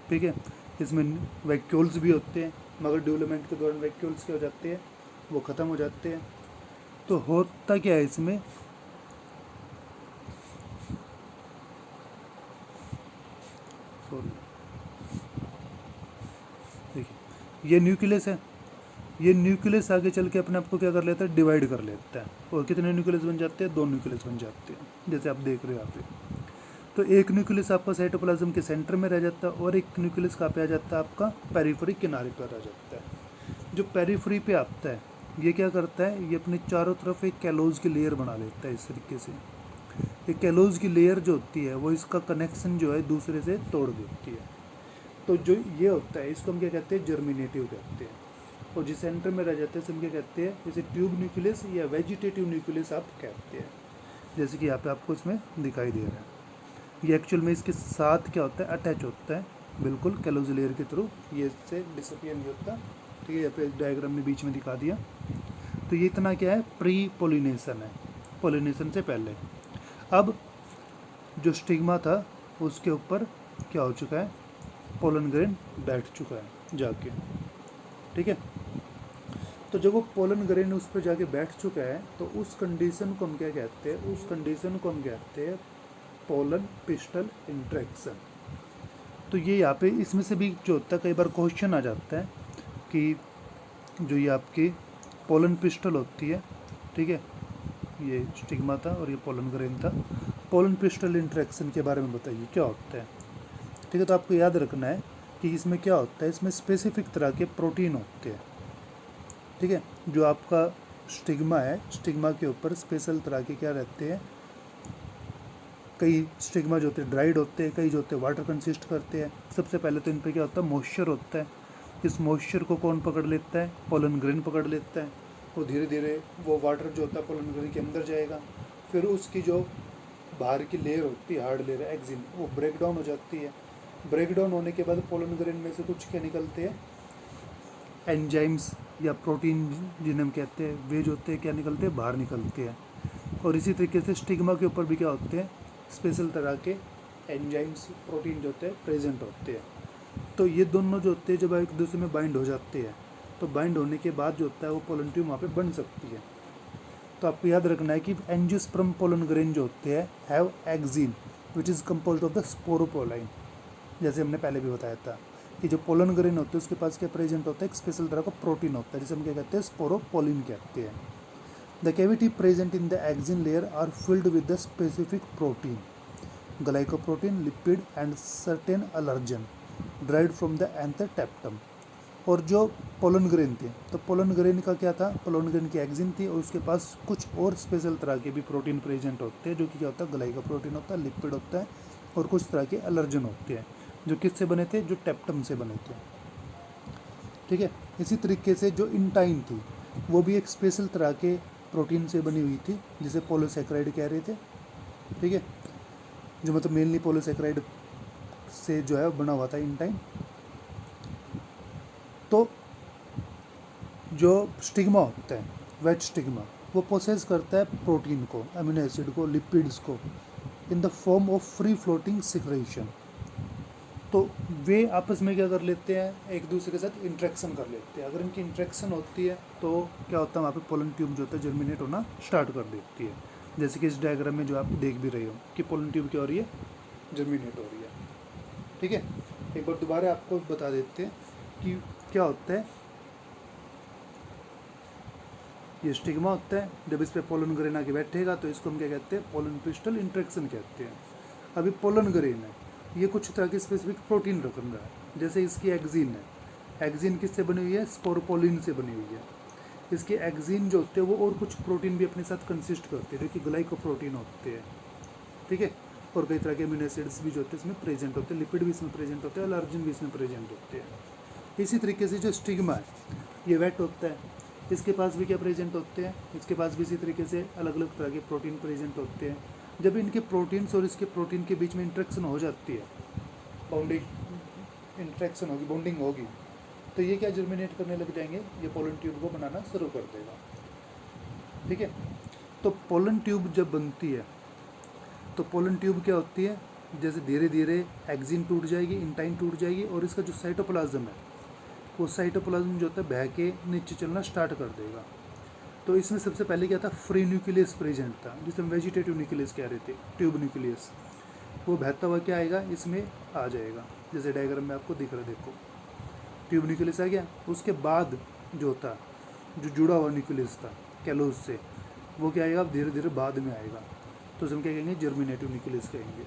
ठीक है, इसमें वैक्यूल्स भी होते हैं, मगर डेवलपमेंट के दौरान वैक्यूल्स क्या हो जाते हैं, वो ख़त्म हो जाते हैं। तो होता क्या है इसमें, देखिए ये न्यूक्लियस है, ये न्यूक्लियस आगे चल के अपने आप को क्या कर लेता है, डिवाइड कर लेता है। और कितने न्यूक्लियस बन जाते हैं, 2 न्यूक्लियस बन जाते हैं, जैसे आप देख रहे हो यहाँ पे। तो एक न्यूक्लियस आपका साइटोप्लाज्म के सेंटर में रह जाता है और एक न्यूक्लियस कहाँ पे आ जाता है, आपका पेरिफेरी किनारे पर आ जाता है। जो पेरिफेरी पे आता है ये क्या करता है, ये अपने चारों तरफ एक कैलोज की लेयर बना लेता है इस तरीके से। ये कैलोज की लेयर जो होती है वो इसका कनेक्शन जो है दूसरे से तोड़ देती है। तो जो ये होता है इसको हम क्या कहते हैं, जर्मिनेटिव कहते हैं। और जिस सेंटर में रह जाते हैं हम क्या कहते हैं, जैसे ट्यूब न्यूक्लियस या वेजिटेटिव न्यूक्लियस आप कहते हैं, जैसे कि यहाँ पे आपको इसमें दिखाई दे रहा है। ये एक्चुअल में इसके साथ क्या होता है, अटैच होता है बिल्कुल कैलोज लेयर के थ्रू, ये इससे डिसअपियर नहीं होता। ठीक है, यहाँ पे डायग्राम में बीच में दिखा दिया। तो ये इतना क्या है, प्री पोलिनेशन है, पोलिनेशन से पहले। अब जो स्टिग्मा था उसके ऊपर क्या हो चुका है, पोलन ग्रेन बैठ चुका है जाके। ठीक है, तो जब वो पोलन ग्रेन उस पर जाके बैठ चुका है तो उस कंडीशन को हम क्या कहते हैं, उस कंडीशन को हम कहते हैं पोलन पिस्टल इंट्रैक्शन। तो ये यहाँ पे इसमें से भी जो होता है, कई बार क्वेश्चन आ जाता है कि जो ये आपकी पोलन पिस्टल होती है, ठीक है, ये स्टिग्मा था और ये पोलन ग्रेन था, पोलन पिस्टल इंट्रैक्शन के बारे में बताइए क्या होता है। ठीक है, तो आपको याद रखना है कि इसमें क्या होता है, इसमें स्पेसिफिक तरह के प्रोटीन होते हैं। ठीक है, जो आपका स्टिग्मा है, स्टिग्मा के ऊपर स्पेशल तरह के क्या रहते हैं, कई स्टिग्मा जो होते हैं ड्राइड होते हैं, कई जो होते हैं वाटर कंसिस्ट करते हैं। सबसे पहले तो इन पर क्या होता है, मॉइस्चर होता है। इस मॉइस्चर को कौन पकड़ लेता है, पोलन ग्रेन पकड़ लेता है। वो धीरे धीरे वो वाटर जो होता है पोलन ग्रेन के अंदर जाएगा, फिर उसकी जो बाहर की लेयर होती है, हार्ड लेयर एक्सिन, वो ब्रेक डाउन हो जाती है। ब्रेक डाउन होने के बाद पोलन ग्रेन में से कुछ क्या निकलते हैं, एंजाइम्स या प्रोटीन जिन्हें हम कहते हैं, वे जो होते हैं क्या निकलते हैं, बाहर निकलते हैं। और इसी तरीके से स्टिग्मा के ऊपर भी क्या होते हैं, स्पेशल तरह के एंजाइम्स प्रोटीन जो होते हैं प्रेजेंट होते हैं। तो ये दोनों जो होते हैं जब एक दूसरे में बाइंड हो जाते हैं, तो बाइंड होने के बाद जो होता है वो पोलन ट्यूब वहाँ पे बन सकती है। तो आपको याद रखना है कि एंजियोस्पर्म पोलन ग्रेन जो होते हैं have exine which is composed of the sporopollenin. जैसे हमने पहले भी बताया था कि जो पोलन ग्रेन होते हैं उसके पास क्या प्रेजेंट होता है, एक स्पेशल तरह का प्रोटीन होता है जिसे हम क्या कहते हैं, स्पोरोपोलिन कहते हैं। The cavity present in the exine layer are filled with the specific protein, glycoprotein, lipid and certain allergen derived from the anther tapetum. और जो पोलन ग्रेन थे, तो पोलन ग्रेन का क्या था, पोलन ग्रेन की एक्सिन थी और उसके पास कुछ और स्पेशल तरह के भी प्रोटीन प्रेजेंट होते हैं, जो कि क्या होता है, ग्लाइकोप्रोटीन होता है, लिपिड होता है और कुछ तरह के अलर्जन होते हैं, जो किससे बने थे, जो टैप्टम से बने थे। ठीक है, इसी तरीके से जो इंटाइन थी वो भी एक स्पेशल तरह के प्रोटीन से बनी हुई थी जिसे पोलोसैकेराइड कह रहे थे। ठीक है, जो मतलब मेनली पोलोसैकेराइड से जो है बना हुआ था इंटाइन। तो जो स्टिग्मा होता है, वेज स्टिग्मा, वो प्रोसेस करता है प्रोटीन को, अमीनो एसिड को, लिपिड्स को, in the form of free floating secretion. तो वे आपस में क्या कर लेते हैं, एक दूसरे के साथ इंट्रैक्शन कर लेते हैं। अगर इनकी इंट्रैक्शन होती है तो क्या होता है, वहाँ पे पोलन ट्यूब जो होता है जर्मिनेट होना स्टार्ट कर देती है। जैसे कि इस डायग्राम में जो आप देख भी रहे हो कि पोलन ट्यूब क्या हो रही है, जर्मिनेट हो रही है। ठीक है, एक बार दोबारा आपको बता देते हैं कि क्या होता है। ये स्टिग्मा होता है, जब इस पर पोलन ग्रेन आके बैठेगा तो इसको हम क्या कहते हैं, पोलन पिस्टल इंट्रैक्शन कहते हैं। अभी पोलन ग्रेन है, ये कुछ तरह की स्पेसिफिक प्रोटीन रख रहा है। जैसे इसकी एक्सिन है, एक्सिन किससे बनी हुई है, स्पोरोपोलिन से बनी हुई है। इसके एक्सिन जो होते हैं वो और कुछ प्रोटीन भी अपने साथ कंसिस्ट करते हैं, जो कि ग्लाइकोप्रोटीन होते हैं। ठीक है, और कई तरह के अमीनो एसिड्स भी जो होते हैं इसमें प्रेजेंट होते हैं, लिपिड भी इसमें प्रेजेंट होते हैं, एलर्जिन भी इसमें प्रेजेंट होते हैं। इसी तरीके से जो स्टिग्मा है ये वेट होता है, इसके पास भी क्या प्रेजेंट होते हैं, इसके पास भी इसी तरीके से अलग अलग तरह के प्रोटीन प्रेजेंट होते हैं। जब इनके प्रोटीन्स और इसके प्रोटीन के बीच में इंट्रैक्शन हो जाती है, बाउंडिंग इंट्रैक्शन होगी, बॉन्डिंग होगी, तो ये क्या जर्मिनेट करने लग जाएंगे, ये पोलन ट्यूब को बनाना शुरू कर देगा। ठीक है, तो पोलन ट्यूब जब बनती है तो पोलन ट्यूब क्या होती है, जैसे धीरे धीरे एक्सिन टूट जाएगी, इंटाइन टूट जाएगी, और इसका जो साइटोप्लाज्म है वो साइटोप्लाज्म जो होता है बह के नीचे चलना स्टार्ट कर देगा। तो इसमें सबसे पहले क्या था, फ्री न्यूक्लियस प्रेजेंट था, जिसे हम वेजिटेटिव न्यूक्लियस कह रहे थे, ट्यूब न्यूक्लियस। वो बहता हुआ क्या आएगा, इसमें आ जाएगा, जैसे डायग्राम में आपको दिख रहा है, देखो ट्यूब न्यूक्लियस आ गया। उसके बाद जो था, जो जुड़ा हुआ न्यूक्लियस था कैलोज से, वो क्या आएगा, धीरे धीरे बाद में आएगा, तो हम क्या कहेंगे, जर्मिनेटिव न्यूक्लियस कहेंगे।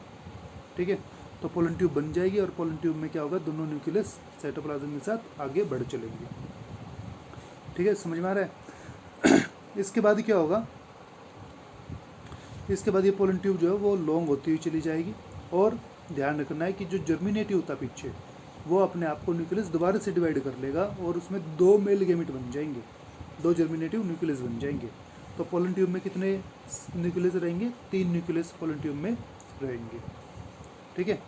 ठीक है, तो पोलन ट्यूब बन जाएगी, और पोलन ट्यूब में क्या होगा, दोनों न्यूक्लियस साइटोप्लाज्म के साथ आगे बढ़ चलेंगे। ठीक है, समझ में आ रहा है। इसके बाद क्या होगा, इसके बाद ये पोलन ट्यूब जो है वो लॉन्ग होती हुई चली जाएगी, और ध्यान रखना है कि जो जर्मिनेटिव था पीछे, वो अपने आप को न्यूक्लियस दोबारा से डिवाइड कर लेगा, और उसमें 2 मेल गैमेट बन जाएंगे, 2 जर्मिनेटिव न्यूक्लियस बन जाएंगे। तो पोलन ट्यूब में कितने न्यूक्लियस रहेंगे, 3 न्यूक्लियस पोलन ट्यूब में रहेंगे। ठीक है,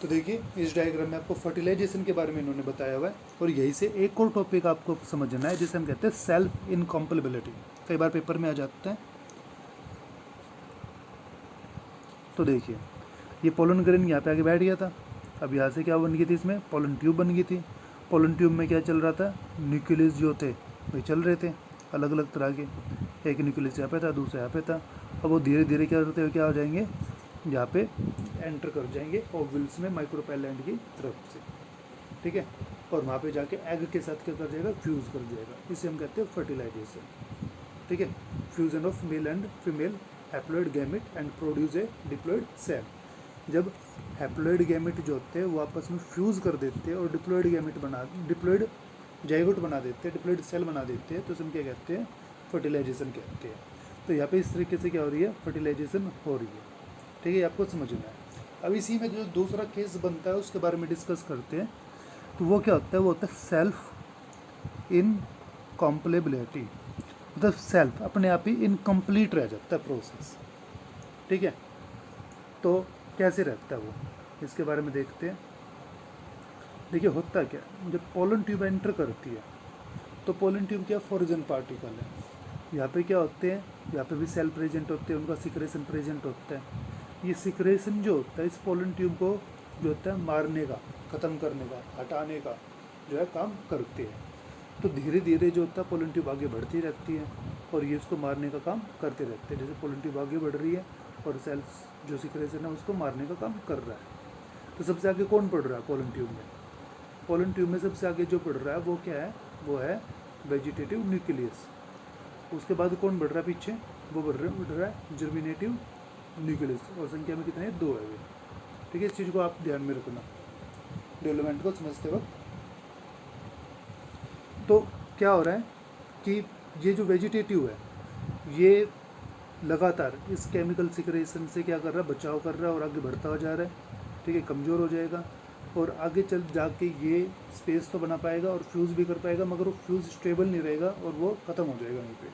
तो देखिए इस डायग्राम में आपको फर्टिलाइजेशन के बारे में इन्होंने बताया हुआ है, और यही से एक और टॉपिक आपको समझना है, जिसे हम कहते हैं सेल्फ इनकम्पेटिबिलिटी। कई बार पेपर में आ जाता है। तो देखिए ये पोलन ग्रेन यहाँ पे आके बैठ गया था, अब यहाँ से क्या बन गई थी, इसमें पोलन ट्यूब बन गई थी। पोलन ट्यूब में क्या चल रहा था, न्यूक्लियस जो थे वही चल रहे थे, अलग अलग तरह के, एक न्यूक्लियस यहाँ पे था, दूसरा यहाँ पे था। अब वो धीरे धीरे क्या करते हुए क्या हो जाएंगे, यहाँ पे एंटर कर जाएंगे ओवल्स में माइक्रोपेलेंट की तरफ से। ठीक है, और वहाँ पे जाके एग के साथ क्या कर जाएगा, फ्यूज़ कर जाएगा। इसे हम कहते हैं फर्टिलाइजेशन। ठीक है, fusion of male and female haploid gamete and produce a diploid cell. जब हैप्लॉइड गैमेट जो होते हैं वो आपस में फ्यूज़ कर देते हैं और डिप्लॉइड गैमेट डिप्लॉइड जाइगोट बना देते हैं, डिप्लॉइड सेल बना देते हैं, तो हम क्या कहते हैं, फर्टिलाइजेशन कहते हैं। तो यहाँ पे इस तरीके से क्या हो रही है, फर्टिलाइजेशन हो रही है। ठीक है, आपको समझना है। अब इसी में जो दूसरा केस बनता है उसके बारे में डिस्कस करते हैं। तो वो क्या होता है, वो होता है सेल्फ इनकम्पेटिबिलिटी, मतलब सेल्फ अपने आप ही इनकम्प्लीट रह जाता है प्रोसेस। ठीक है, तो कैसे रहता है वो, इसके बारे में देखते हैं। देखिए होता क्या, जब पोलन ट्यूब एंटर करती है तो पोलन ट्यूब क्या फॉरिजन पार्टिकल है, यहाँ पे क्या होते हैं, यहाँ पे भी सेल प्रेजेंट होते हैं, उनका सिक्रेशन प्रेजेंट होता है। ये सिक्रेशन जो होता है इस पोलन ट्यूब को जो होता है मारने का, ख़त्म करने का, हटाने का जो है काम करते हैं। तो धीरे धीरे जो होता है पोलन ट्यूब आगे बढ़ती रहती है, और ये उसको मारने का काम करते रहते हैं। जैसे पोलन ट्यूब आगे बढ़ रही है और सेल्स जो सिक्रेशन है उसको मारने का काम कर रहा है। तो सबसे आगे कौन बढ़ रहा है पोलन ट्यूब में, पोलन ट्यूब में सबसे आगे जो बढ़ रहा है वो क्या है, वो है वेजिटेटिव न्यूक्लियस। उसके बाद कौन बढ़ रहा है पीछे, वो बढ़ रहा है जर्मिनेटिव न्यूक्लियस, और संख्या में कितने हैं, 2 है वे। ठीक है, इस चीज़ को आप ध्यान में रखना डेवलपमेंट को समझते वक्त। तो क्या हो रहा है कि ये जो वेजिटेटिव है ये लगातार इस केमिकल सिक्रेशन से क्या कर रहा है, बचाव कर रहा है, और आगे बढ़ता हुआ जा रहा है। ठीक है, कमज़ोर हो जाएगा, और आगे चल जाके ये स्पेस तो बना पाएगा और फ्यूज़ भी कर पाएगा, मगर वो फ्यूज़ स्टेबल नहीं रहेगा और वो ख़त्म हो जाएगा वहीं पे।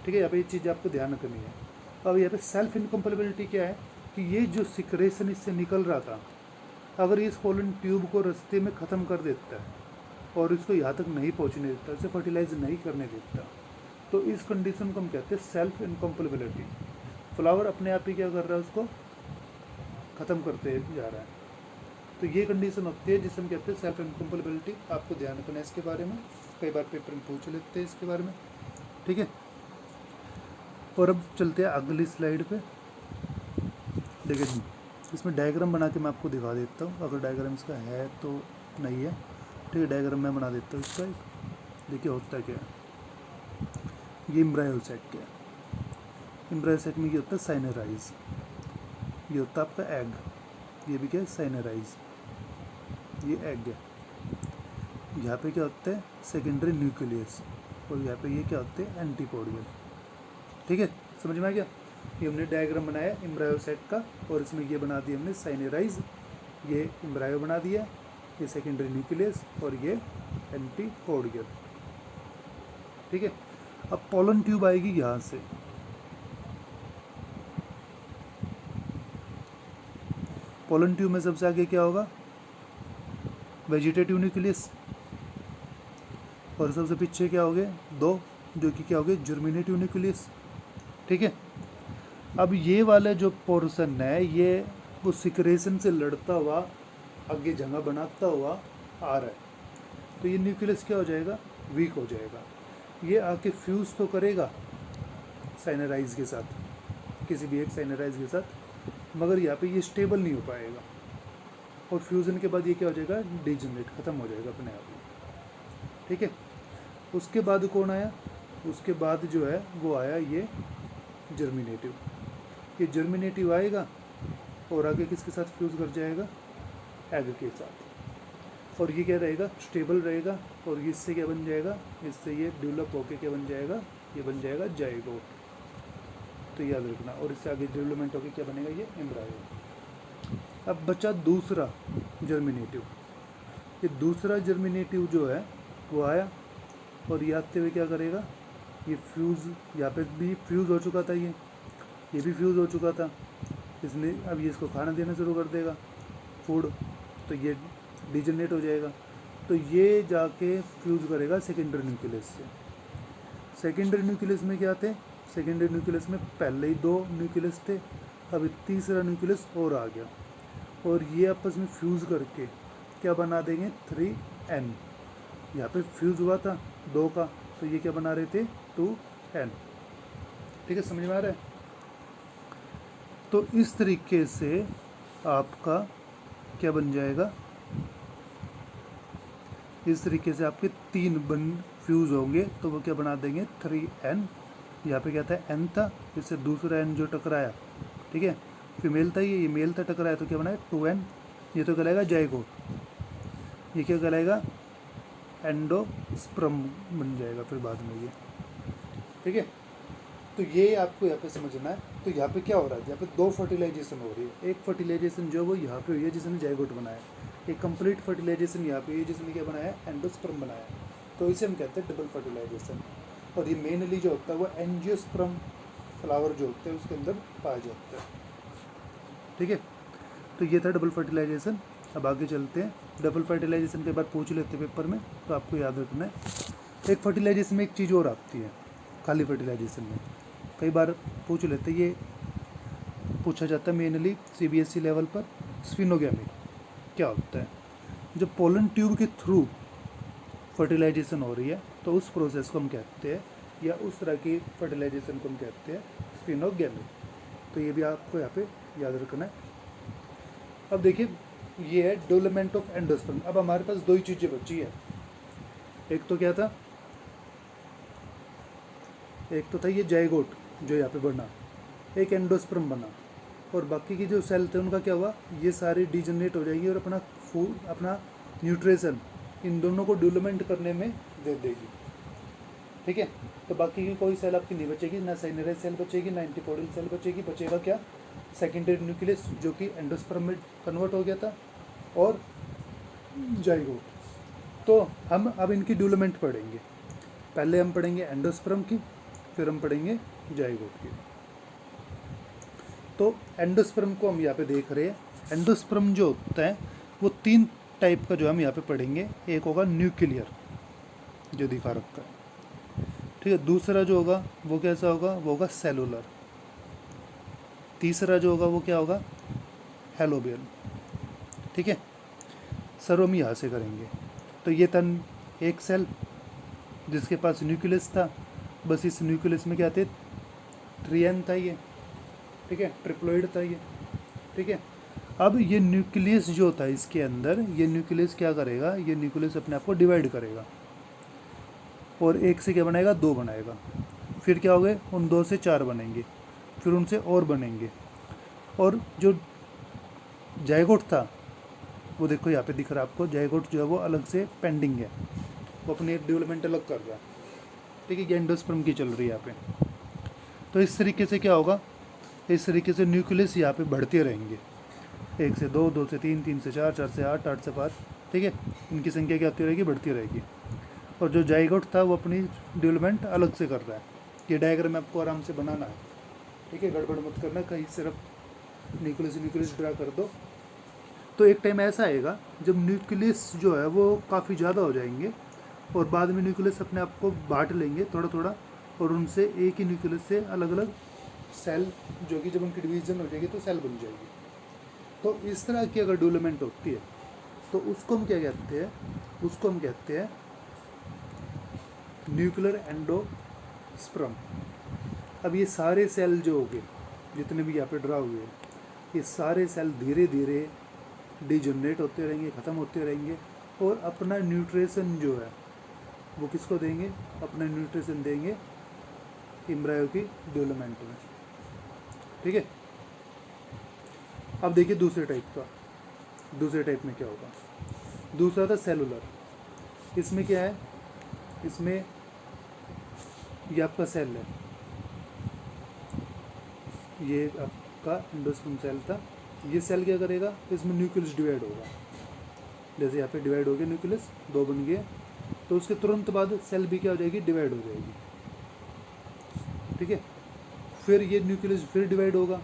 ठीक है, यहाँ पे ये चीज़ आपको ध्यान रखनी है। अब यहाँ पे सेल्फ इनकम्पेटिबिलिटी क्या है कि ये जो सिक्रेशन इससे निकल रहा था, अगर इस पोलन ट्यूब को रास्ते में ख़त्म कर देता है और इसको यहाँ तक नहीं पहुँचने देता, इसे फर्टिलाइज नहीं करने देता, तो इस कंडीशन को हम कहते हैं सेल्फ इनकम्पेटिबिलिटी। फ्लावर अपने आप ही क्या कर रहा है, उसको ख़त्म करते जा रहा है। तो ये कंडीशन होती है जिसे हम कहते हैं सेल्फ इनकम्पेटिबिलिटी। आपको ध्यान रखना है इसके बारे में, कई बार पेपर में पूछ लेते हैं इसके बारे में, ठीक है। और अब चलते हैं अगली स्लाइड पे। देखिए इसमें डायग्राम बना के मैं आपको दिखा देता हूँ, अगर डायग्राम इसका है तो नहीं है, ठीक है। डायग्राम मैं बना देता हूँ इसका एक। देखिए होता क्या है, ये एम्ब्रायो सेक क्या है। एम्ब्रायो सेक में ये होता है साइनराइज, ये होता है आपका एग, ये भी क्या है साइनराइज, ये एग है। यहाँ पे क्या होता है सेकेंडरी न्यूक्लियस, और यहाँ पे ये क्या होते हैं एंटीपोडियल, ठीक है। समझ में आ गया। ये हमने डायग्राम बनाया एम्ब्रायो सेक का, और इसमें ये बना दिया हमने साइनराइज, ये एम्ब्रायो बना दिया, ये सेकेंडरी न्यूक्लियस और ये एंटीपोडियल, ठीक है। अब पोलन ट्यूब आएगी यहाँ से, पोलन ट्यूब में सबसे आगे क्या होगा वेजिटेटिव न्यूक्लियस, और सबसे पीछे क्या हो गए दो, जो कि क्या हो गए जर्मिनेटिव न्यूक्लियस, ठीक है। अब ये वाला जो पोर्शन है ये वो सिक्रेशन से लड़ता हुआ आगे जगह बनाता हुआ आ रहा है, तो ये न्यूक्लियस क्या हो जाएगा वीक हो जाएगा। ये आके फ्यूज़ तो करेगा साइनराइज के साथ, किसी भी एक साइनराइज के साथ, मगर यहाँ पे ये स्टेबल नहीं हो पाएगा, और फ्यूज़न के बाद ये क्या हो जाएगा डिजनरेट, ख़त्म हो जाएगा अपने आप ही, ठीक है। उसके बाद कौन आया, उसके बाद जो है वो आया ये जर्मिनेटिव। ये जर्मिनेटिव आएगा और आगे किसके साथ फ्यूज़ कर जाएगा एग के साथ, और ये क्या रहेगा स्टेबल रहेगा, और इससे क्या बन जाएगा, इससे ये डेवलप होके क्या बन जाएगा, ये बन जाएगा जाइगोट, तो याद रखना। और इससे आगे डेवलपमेंट होकर क्या बनेगा ये एम्ब्रायो। अब बचा दूसरा जर्मिनेटिव, ये दूसरा जर्मिनेटिव जो है वो आया, और ये आते हुए क्या करेगा, ये फ्यूज़, यहाँ पे भी फ्यूज़ हो चुका था, ये भी फ्यूज़ हो चुका था, इसने अब ये इसको खाना देना शुरू कर देगा फूड, तो ये डिजनरेट हो जाएगा, तो ये जाके फ्यूज़ करेगा सेकेंडरी न्यूक्लियस से। सेकेंडरी न्यूक्लियस में क्या थे, सेकेंडरी न्यूक्लियस में पहले ही दो न्यूक्लियस थे, अभी तीसरा न्यूक्लियस और आ गया, और ये आपस में फ्यूज़ करके क्या बना देंगे 3N। यहाँ पे फ्यूज़ हुआ था 2 का, तो ये क्या बना रहे थे 2N, ठीक है। समझ में आ रहा है। तो इस तरीके से आपका क्या बन जाएगा, इस तरीके से आपके 3 फ्यूज़ होंगे, तो वो क्या बना देंगे 3N। यहाँ पे क्या था N था, इससे दूसरा N जो टकराया, ठीक है, फीमेल था ये मेल था, टकराया तो क्या बनाया 2N, ये तो कहलाएगा जाइगोट, ये क्या कहलाएगा एंडोस्पर्म बन जाएगा फिर बाद में ये, ठीक है। तो ये आपको यहाँ पे समझना है। तो यहाँ पे क्या हो रहा है, यहाँ पे 2 फर्टिलाइजेशन हो रही है, एक फर्टिलाइजेशन जो वो यहाँ पे हुई है जिसने जाइगोट बनाया, एक कंप्लीट फर्टिलाइजेशन यहाँ पे हुई है जिसने क्या बनाया एंडोस्पर्म बनाया, तो इसे हम कहते हैं डबल फर्टिलाइजेशन। और ये मेनली जो होता है वो एंजियोस्पर्म फ्लावर जो होते हैं उसके अंदर पाया जाता है, ठीक है। तो ये था डबल फर्टिलाइजेशन। अब आगे चलते हैं, डबल फर्टिलाइजेशन के बाद पूछ लेते हैं पेपर में, तो आपको याद रखना है। एक फर्टिलाइजेशन में एक चीज़ और आती है खाली फर्टिलाइजेशन में, कई बार पूछ लेते, ये पूछा जाता है मेनली CBSE लेवल पर, स्फिनोगैमी क्या होता है। जब पोलन ट्यूब के थ्रू फर्टिलाइजेशन हो रही है तो उस प्रोसेस को हम कहते हैं, या उस तरह की फर्टिलाइजेशन को हम कहते हैं स्फिनोगैमी। तो ये भी आपको यहाँ पे याद रखना है। अब देखिए ये है डेवलपमेंट ऑफ एंडोस्पर्म। अब हमारे पास 2 ही चीज़ें बची है, एक तो क्या था, एक तो था ये जाइगोट जो यहाँ पे बना, एक एंडोस्पर्म बना, और बाकी की जो सेल थे उनका क्या हुआ, ये सारी डिजनरेट हो जाएगी और अपना फूड, अपना न्यूट्रिशन इन दोनों को डेवलपमेंट करने में दे देगी, ठीक है। तो बाकी की कोई सेल आपकी नहीं बचेगी, ना साइनराइज सेल बचेगी, ना एंटीपोडियल सेल बचेगी, बचेगा क्या सेकेंडरी न्यूक्लियस जो कि एंडोस्पर्म में कन्वर्ट हो गया था, और जाइगोट। तो हम अब इनकी डेवलपमेंट पढ़ेंगे, पहले हम पढ़ेंगे एंडोस्पर्म की, फिर हम पढ़ेंगे जाइगोट की। तो एंडोस्पर्म को हम यहाँ पे देख रहे हैं। एंडोस्पर्म जो होता है वो 3 टाइप का जो हम यहाँ पे पढ़ेंगे, एक होगा न्यूक्लियर जो दिखा रखा है, ठीक है। दूसरा जो होगा वो कैसा होगा, वो होगा सेलुलर, तीसरा जो होगा वो क्या होगा, हेलोबियल। ठीक है, सर हम यहाँ से करेंगे। तो ये था एक सेल जिसके पास न्यूक्लियस था, बस इस न्यूक्लियस में क्या थे, 3n था ये। ठीक है, ट्रिप्लोइड था ये। ठीक है, अब ये न्यूक्लियस जो था इसके अंदर, ये न्यूक्लियस क्या करेगा, ये न्यूक्लियस अपने आप को डिवाइड करेगा और एक से क्या बनाएगा, 2 बनाएगा। फिर क्या हो गए, उन 2 से 4 बनेंगे, फिर उनसे और बनेंगे। और जो जाइगोट था वो देखो यहाँ पे दिख रहा है आपको, जाइगोट जो है वो अलग से पेंडिंग है, वो अपनी डेवलपमेंट अलग कर रहा है। ठीक है, एंडोस्पर्म की चल रही है यहाँ पे। तो इस तरीके से क्या होगा, इस तरीके से न्यूक्लियस यहाँ पे बढ़ते रहेंगे, 1 से 2, 2 से 3, 3 से 4, 4 से 8, 8 से 5। ठीक है, इनकी संख्या क्या होती रहेगी, बढ़ती रहेगी। और जो जाइगोट था वो अपनी डेवलपमेंट अलग से कर रहा है। ये डायग्राम आपको आराम से बनाना है। ठीक है, गड़बड़ मत करना, कहीं सिर्फ न्यूक्लियस ड्रा कर दो। तो एक टाइम ऐसा आएगा जब न्यूक्लियस जो है वो काफ़ी ज़्यादा हो जाएंगे और बाद में न्यूक्लियस अपने आप को बांट लेंगे थोड़ा थोड़ा, और उनसे एक ही न्यूक्लियस से अलग अलग सेल, जो कि जब उनकी डिवीजन हो जाएगी तो सेल बन जाएगी। तो इस तरह की अगर डेवलपमेंट होती है तो उसको हम क्या कहते हैं, उसको हम कहते हैं न्यूक्लियर एंडोस्पर्म। अब ये सारे सेल जो हो गए, जितने भी यहाँ पे ड्रा हुए हैं, ये सारे सेल धीरे धीरे डिजनरेट होते रहेंगे, ख़त्म होते रहेंगे, और अपना न्यूट्रिशन जो है वो किसको देंगे, अपना न्यूट्रिशन देंगे एम्ब्रायो की डेवलपमेंट में। ठीक है, अब देखिए दूसरे टाइप का, दूसरे टाइप में क्या होगा। दूसरा था सेलुलर। इसमें क्या है, इसमें ये आपका सेल है, ये आपका एंडोस्पर्म सेल था। ये सेल क्या करेगा, इसमें न्यूक्लियस डिवाइड होगा, जैसे यहाँ पे डिवाइड हो गया न्यूक्लियस, 2 बन गए, तो उसके तुरंत बाद सेल भी क्या हो जाएगी, डिवाइड हो जाएगी। ठीक है, फिर ये न्यूक्लियस फिर डिवाइड होगा,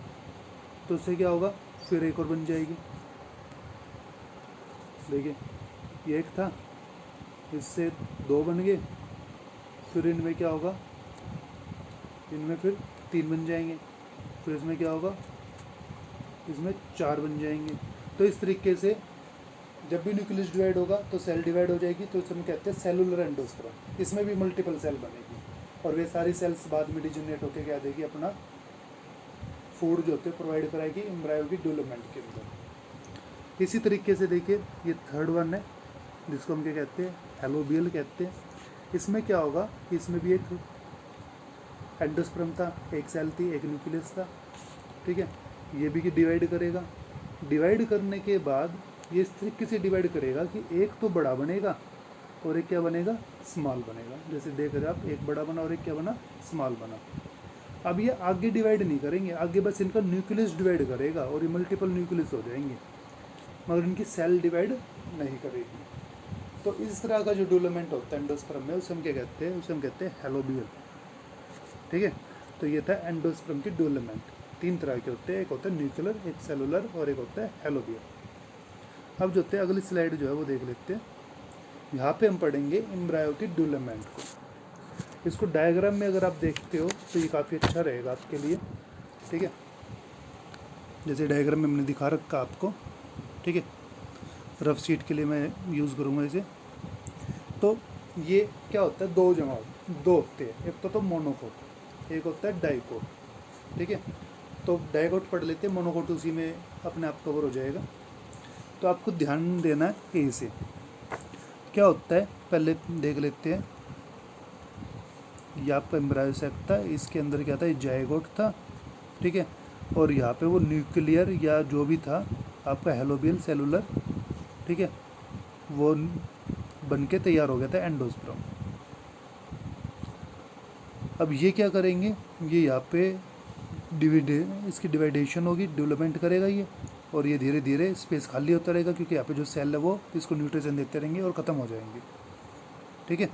तो उससे क्या होगा, फिर एक और बन जाएगी। देखिए ये एक था, इससे 2 बन गए, फिर इनमें क्या होगा, इनमें फिर 3 बन जाएंगे, फिर इसमें क्या होगा, इसमें 4 बन जाएंगे। तो इस तरीके से जब भी न्यूक्लियस डिवाइड होगा तो सेल डिवाइड हो जाएगी, तो इसमें कहते हैं सेलुलर एंडोस्पर्म। इसमें भी मल्टीपल सेल बनेगी और वे सारी सेल्स बाद में डिजनरेट होकर क्या देगी, अपना फूड जो होते हैं प्रोवाइड कराएगी एम्ब्रायो की डेवलपमेंट के अंदर। इसी तरीके से देखिए ये थर्ड वन है, जिसको हम क्या कहते हैं, हेलोबियल कहते हैं। इसमें क्या होगा, इसमें भी एक एंडोस्पर्म था, एक सेल थी, एक न्यूक्लियस था। ठीक है, ये भी कि डिवाइड करेगा, डिवाइड करने के बाद ये इस तरीके से डिवाइड करेगा कि एक तो बड़ा बनेगा और एक क्या बनेगा, स्मॉल बनेगा। जैसे देख रहे आप, एक बड़ा बना और एक क्या बना, स्मॉल बना। अब ये आगे डिवाइड नहीं करेंगे, आगे बस इनका न्यूक्लियस डिवाइड करेगा और ये मल्टीपल न्यूक्लियस हो जाएंगे, मगर इनकी सेल डिवाइड नहीं करेगी। तो इस तरह का जो डेवलपमेंट होता है एंडोस्पर्म में, उसे हम क्या कहते हैं, उसे हम कहते हैं हेलोबियल। ठीक है, तो ये था एंडोस्पर्म की डेवलपमेंट। 3 तरह के होते हैं, एक होता है न्यूक्लियर, एक सेलुलर और एक होता है हेलोबियल। अब जो होते हैं, अगली स्लाइड जो है वो देख लेते हैं। यहाँ पे हम पढ़ेंगे एम्ब्रायो की डेवलपमेंट को। इसको डायग्राम में अगर आप देखते हो तो ये काफ़ी अच्छा रहेगा आपके लिए। ठीक है, जैसे डायग्राम में मैंने दिखा रखा आपको। ठीक है, रफ शीट के लिए मैं यूज़ करूँगा इसे। तो ये क्या होता है, 2 जमाव 2 होते हैं, एक तो मोनोकोट, एक होता है डाइकोट। ठीक है, तो डाइकोट पढ़ लेते हैं, मोनोकोट उसी में अपने आप कवर हो जाएगा। तो आपको ध्यान देना है कि इसे क्या होता है, पहले देख लेते हैं। ये आपका एम्ब्रायो सेक था, इसके अंदर क्या था, ये जाइगोट था। ठीक है, और यहाँ पे वो न्यूक्लियर या जो भी था आपका हेलोबियल सेलुलर, ठीक है, वो बन के तैयार हो गया था एंडोस्पर्म। अब ये क्या करेंगे, ये यहाँ पे इसकी डिवाइडेशन होगी, डेवलपमेंट करेगा ये, और ये धीरे धीरे स्पेस खाली होता रहेगा, क्योंकि यहाँ पे जो सेल है वो इसको न्यूट्रिशन देते रहेंगे और ख़त्म हो जाएंगे। ठीक है,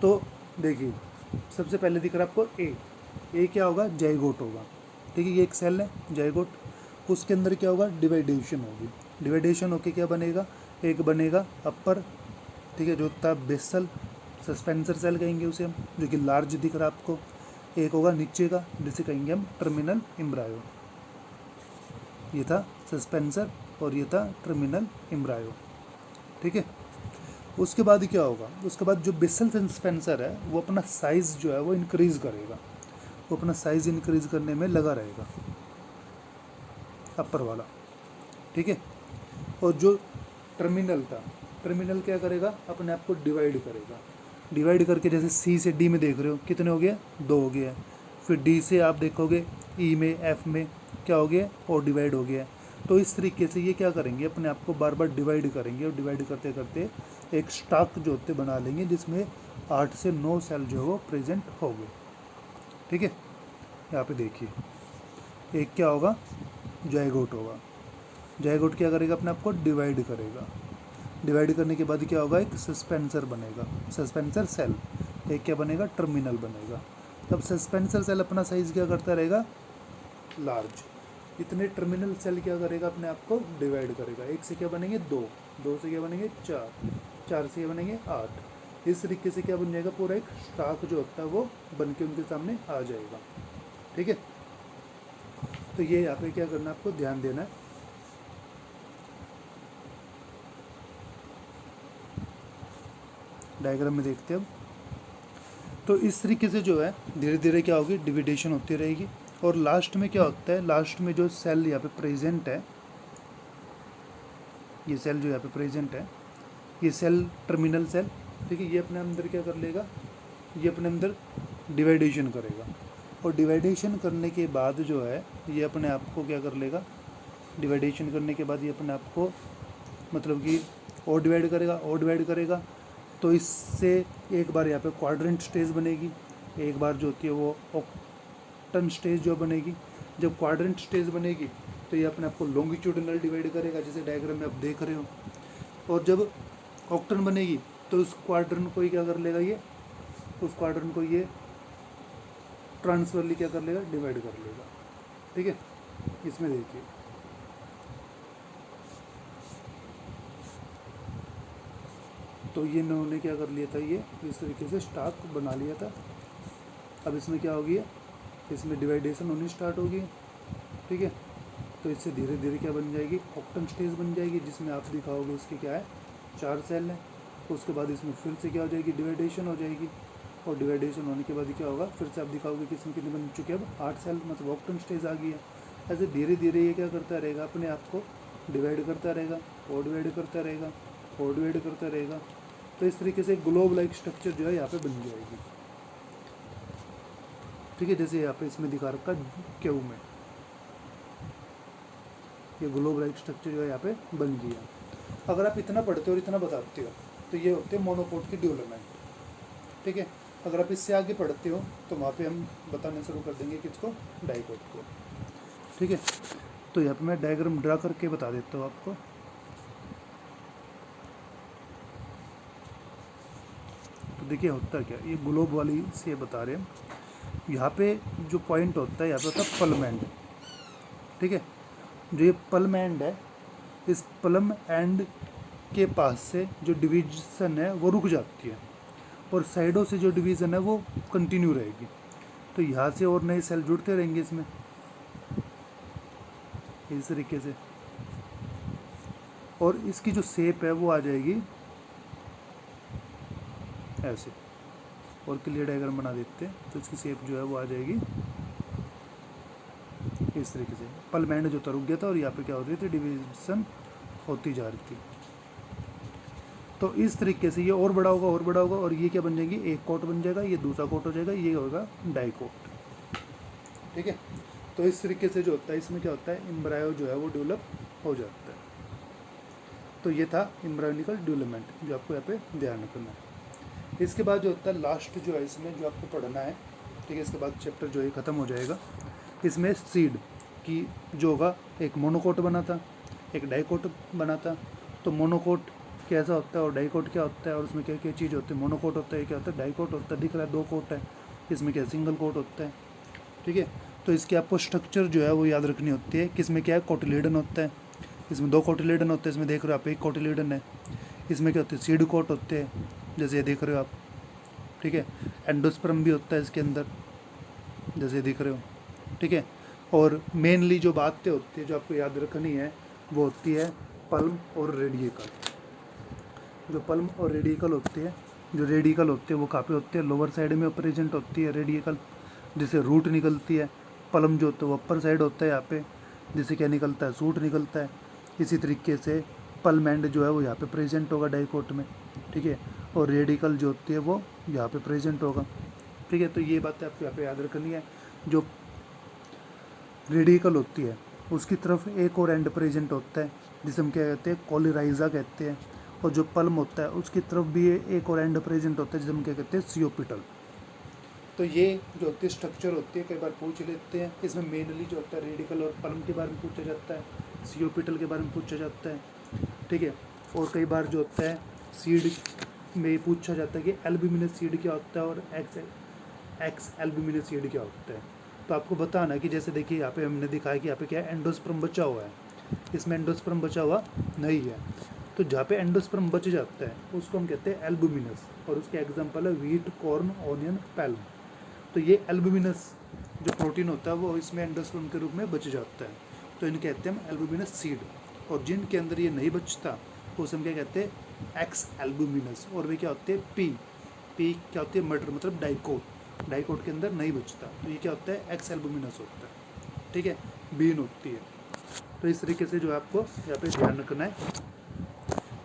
तो देखिए सबसे पहले दिख रहा है आपको ए क्या होगा, जाइगोट होगा। ठीक है, ये एक सेल है जाइगोट, उसके अंदर क्या होगा, डिवाइडेशन होगी। डिवाइडेशन होके क्या बनेगा, एक बनेगा अपर, ठीक है, जो था बेसल सस्पेंसर सेल कहेंगे उसे हम, जो कि लार्ज दिख रहा है आपको। एक होगा नीचे का जिसे कहेंगे हम टर्मिनल एम्ब्रायो। ये था सस्पेंसर और ये था टर्मिनल एम्ब्रायो। ठीक है, उसके बाद क्या होगा, उसके बाद जो बेसल सस्पेंसर है वो अपना साइज़ जो है वो इंक्रीज़ करेगा, वो अपना साइज़ इंक्रीज़ करने में लगा रहेगा अपर वाला। ठीक है, और जो टर्मिनल था, टर्मिनल क्या करेगा, अपने आप को डिवाइड करेगा। डिवाइड करके जैसे सी से डी में देख रहे हो कितने हो गए, 2 हो गए। फिर डी से आप देखोगे ई में, एफ में क्या हो गया, और डिवाइड हो गया। तो इस तरीके से ये क्या करेंगे, अपने आप को बार बार डिवाइड करेंगे और डिवाइड करते करते एक स्टॉक जो होते बना लेंगे जिसमें 8 से 9 सेल जो है वो प्रेजेंट होंगे। ठीक है, यहाँ पे देखिए एक क्या होगा, जाइगोट होगा। जाइगोट क्या करेगा, अपने आप को डिवाइड करेगा। डिवाइड करने के बाद क्या होगा, एक सस्पेंसर बनेगा, सस्पेंसर सेल। एक क्या बनेगा, टर्मिनल बनेगा। तब सस्पेंसर सेल अपना साइज क्या करता रहेगा, लार्ज। इतने टर्मिनल सेल क्या करेगा, अपने आप को डिवाइड करेगा। एक से क्या बनेंगे, 2, 2 से क्या बनेंगे, 4, 4 से क्या बनेंगे, 8। इस तरीके से क्या बन जाएगा, पूरा एक स्टॉक जो होता है वो बन के उनके सामने आ जाएगा। ठीक है, तो ये यहाँ पे क्या करना है, आपको ध्यान देना है। डायग्राम में देखते हैं अब। तो इस तरीके से जो है धीरे धीरे क्या होगी, डिविडेशन होती रहेगी। और लास्ट में क्या होता है, लास्ट में जो सेल यहाँ पे प्रेजेंट है, ये सेल जो यहाँ पे प्रेजेंट है, ये सेल टर्मिनल सेल। ठीक है, ये अपने अंदर क्या कर लेगा, ये अपने अंदर डिवाइडेशन करेगा। और डिवाइडेशन करने के बाद जो है ये अपने आप को क्या कर लेगा, डिवाइडेशन करने के बाद ये अपने आप को मतलब कि और डिवाइड करेगा, और डिवाइड करेगा। तो इससे एक बार यहाँ पे क्वाड्रेंट स्टेज बनेगी, एक बार जो होती है वो ऑक्टन स्टेज जो बनेगी। जब क्वाड्रेंट स्टेज बनेगी तो ये अपने आप को लॉन्गिट्यूडिनल डिवाइड करेगा, जैसे डायग्राम में आप देख रहे हो। और जब ऑक्टन बनेगी तो उस क्वाड्रन को ही क्या कर लेगा, ये उस क्वाड्रन को ये ट्रांसफरली क्या कर लेगा, डिवाइड कर लेगा। ठीक है, इसमें देखिए तो ये इन्होंने क्या कर लिया था, ये इस तरीके से स्टॉक बना लिया था। अब इसमें क्या हो गया, इसमें डिवाइडेशन होनी स्टार्ट होगी। ठीक है, तो इससे धीरे धीरे क्या बन जाएगी, ऑक्टन स्टेज बन जाएगी, जिसमें आप दिखाओगे इसके क्या है, 4 सेल हैं। उसके बाद इसमें फिर से क्या हो जाएगी, डिवाइडेशन हो जाएगी। और डिवाइडेशन होने के बाद क्या होगा, फिर से आप दिखाओगे कि इसमें कितने बन चुके हैं, अब 8 सेल, मतलब ऑक्टन स्टेज आ गई है। ऐसे धीरे धीरे ये क्या करता रहेगा, अपने आप को डिवाइड करता रहेगा, और डिवाइड करता रहेगा, और डिवाइड करता रहेगा। तो इस तरीके से ग्लोब लाइक स्ट्रक्चर जो है यहाँ पे बन जाएगी। ठीक है, जैसे यहाँ पे इसमें दिखा रखा क्यू में ये ग्लोब लाइक स्ट्रक्चर जो है यहाँ पे बन गया। अगर आप इतना पढ़ते हो और इतना बताते हो तो ये होते हैं मोनोकोट की डेवलपमेंट। ठीक है, अगर आप इससे आगे पढ़ते हो तो वहाँ पे हम बताना शुरू कर देंगे किसको, डाइकोट को। ठीक है, तो यहाँ पे मैं डायग्राम ड्रा करके बता देता हूँ आपको। तो देखिए होता क्या, ये ग्लोब वाली से बता रहे हैं। यहाँ पे जो पॉइंट होता है, यहाँ पे होता है पल्म एंड। ठीक है, जो ये पल्म एंड है, इस पल्म एंड के पास से जो डिवीजन है वो रुक जाती है, और साइडों से जो डिवीज़न है वो कंटिन्यू रहेगी। तो यहाँ से और नए सेल जुड़ते रहेंगे इसमें इस तरीके से, और इसकी जो शेप है वो आ जाएगी ऐसे। और क्लियर डायग्राम बना देते हैं तो इसकी शेप जो है वो आ जाएगी इस तरीके से। पल्म एंड जो था रुक गया था, और यहाँ पे क्या हो रही थी, डिवीजन होती जा रही थी। तो इस तरीके से ये और बड़ा होगा, और बड़ा होगा, और ये क्या बन जाएगी, एक कोट बन जाएगा, ये दूसरा कोट हो जाएगा, ये होगा डाइकोट। ठीक है, तो इस तरीके से जो होता है, इसमें क्या होता है, एम्ब्रायो जो है वो डेवलप हो जाता है। तो ये था एम्ब्रायोनिकल डेवलपमेंट जो आपको यहाँ पे ध्यान रखना है। इसके बाद जो होता है लास्ट जो है इसमें जो आपको पढ़ना है। ठीक है, इसके बाद चैप्टर जो है ख़त्म हो जाएगा। इसमें सीड की जो होगा, एक मोनोकोट बना था, एक डाइकोट बना था। तो मोनोकोट कैसा होता है और डाइकोट क्या होता है, और उसमें क्या क्या चीज़ होती है। मोनोकोट होता है, क्या होता है, डाइकोट होता है, दिख रहा है 2 कोट है, इसमें क्या सिंगल कोट होता है। ठीक है, तो इसके आपको स्ट्रक्चर जो है वो याद रखनी होती है। किसमें क्या है, कोटिलेडन होता है, इसमें 2 कोटिलेडन होते हैं, इसमें देख रहे हो आप 1 कोटिलेडन है। इसमें क्या होते हैं, सीड कोट होते हैं, जैसे ये देख रहे हो आप। ठीक है, एंडोस्पर्म भी होता है इसके अंदर। जैसे दिख रहे हो, ठीक है। और मेनली जो बातें होती है जो आपको याद रखनी है वो होती है पल्म और रेडिकल। जो पल्म और रेडिकल होती है, जो रेडिकल होते हैं वो काफ़ी होते हैं लोअर साइड में प्रेजेंट होती है रेडिकल, जिससे रूट निकलती है। पल्म जो होता है वो अपर साइड होता है यहाँ पे, जिससे क्या निकलता है, सूट निकलता है। इसी तरीके से पल्म एंड जो है वो यहाँ पे प्रेजेंट होगा डाइकोट में, ठीक है। और रेडिकल जो होती है वो यहाँ पे प्रेजेंट होगा, ठीक है। तो ये बातें आपको यहाँ पे याद रखनी है। जो रेडिकल होती है उसकी तरफ एक और एंड प्रेजेंट होता है जिसे हम क्या कहते हैं, कोलिराइजा कहते हैं। और जो पल्म होता है उसकी तरफ भी एक और एंड प्रेजेंट होता है जिसे हम क्या कहते हैं, सियोपिटल। तो ये जो होती है स्ट्रक्चर होती है, कई बार पूछ लेते हैं। इसमें मेनली जो होता है रेडिकल और पल्म के बारे में पूछा जाता है, सियोपिटल के बारे में पूछा जाता है, ठीक है। और कई बार जो होता है सीड में पूछा जाता है कि एल्ब्यूमिनस सीड क्या होता है और एक्स एल्ब्यूमिनस सीड क्या होता है। तो आपको बताना है कि जैसे देखिए यहाँ पे हमने दिखाया कि यहाँ पे क्या है, एंडोस्पर्म बचा हुआ है, इसमें एंडोस्पर्म बचा हुआ नहीं है। तो जहाँ पे एंडोस्पर्म बच जाता है उसको हम कहते हैं एल्ब्यूमिनस, और उसके एग्जांपल है व्हीट, कॉर्न, ऑनियन, पैल्म। तो ये एल्ब्यूमिनस जो प्रोटीन होता है वो इसमें एंडोस्पर्म के रूप में बच जाता है, तो इन्हें कहते हैं हम एल्ब्यूमिनस सीड। और जिनके अंदर ये नहीं बचता उसे हम क्या कहते हैं, एक्स एल्ब्यूमिनस। और वे क्या होते हैं, पी क्या होती है, मटर, मतलब डाइकोट के अंदर नहीं बचता, तो ये क्या होता है, एक्स एल्ब्यूमिनस होता है, ठीक है। बीन होती है। तो इस तरीके से जो आपको यहाँ पे ध्यान रखना है,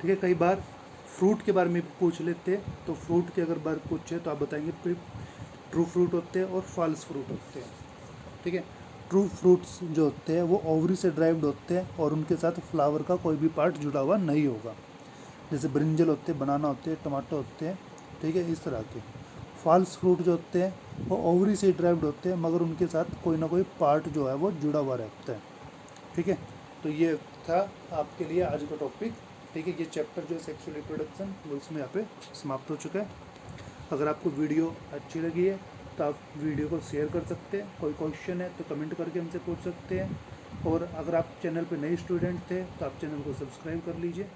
ठीक है। कई बार फ्रूट के बारे में पूछ लेते हैं, तो फ्रूट के अगर बार पूछे तो आप बताएंगे ट्रू फ्रूट होते हैं और फॉल्स फ्रूट होते हैं, ठीक है। ट्रू फ्रूट्स जो होते हैं वो ओवरी से ड्राइव्ड होते हैं और उनके साथ फ्लावर का कोई भी पार्ट जुड़ा हुआ नहीं होगा, जैसे ब्रिंजल होते हैं, बनाना होते हैं, टमाटो होते हैं, ठीक है, इस तरह के। फॉल्स फ्रूट जो होते हैं वो ओवरी से ड्राइव्ड होते हैं मगर उनके साथ कोई ना कोई पार्ट जो है वो जुड़ा हुआ रहता है, ठीक है। तो ये था आपके लिए आज का टॉपिक, ठीक है। ये चैप्टर जो है सेक्सुअल रिप्रोडक्शन वो इसमें यहाँ पे समाप्त हो चुका है। अगर आपको वीडियो अच्छी लगी है तो आप वीडियो को शेयर कर सकते हैं, कोई क्वेश्चन है तो कमेंट करके हमसे पूछ सकते हैं। और अगर आप चैनल पे नए स्टूडेंट थे तो आप चैनल को सब्सक्राइब कर लीजिए।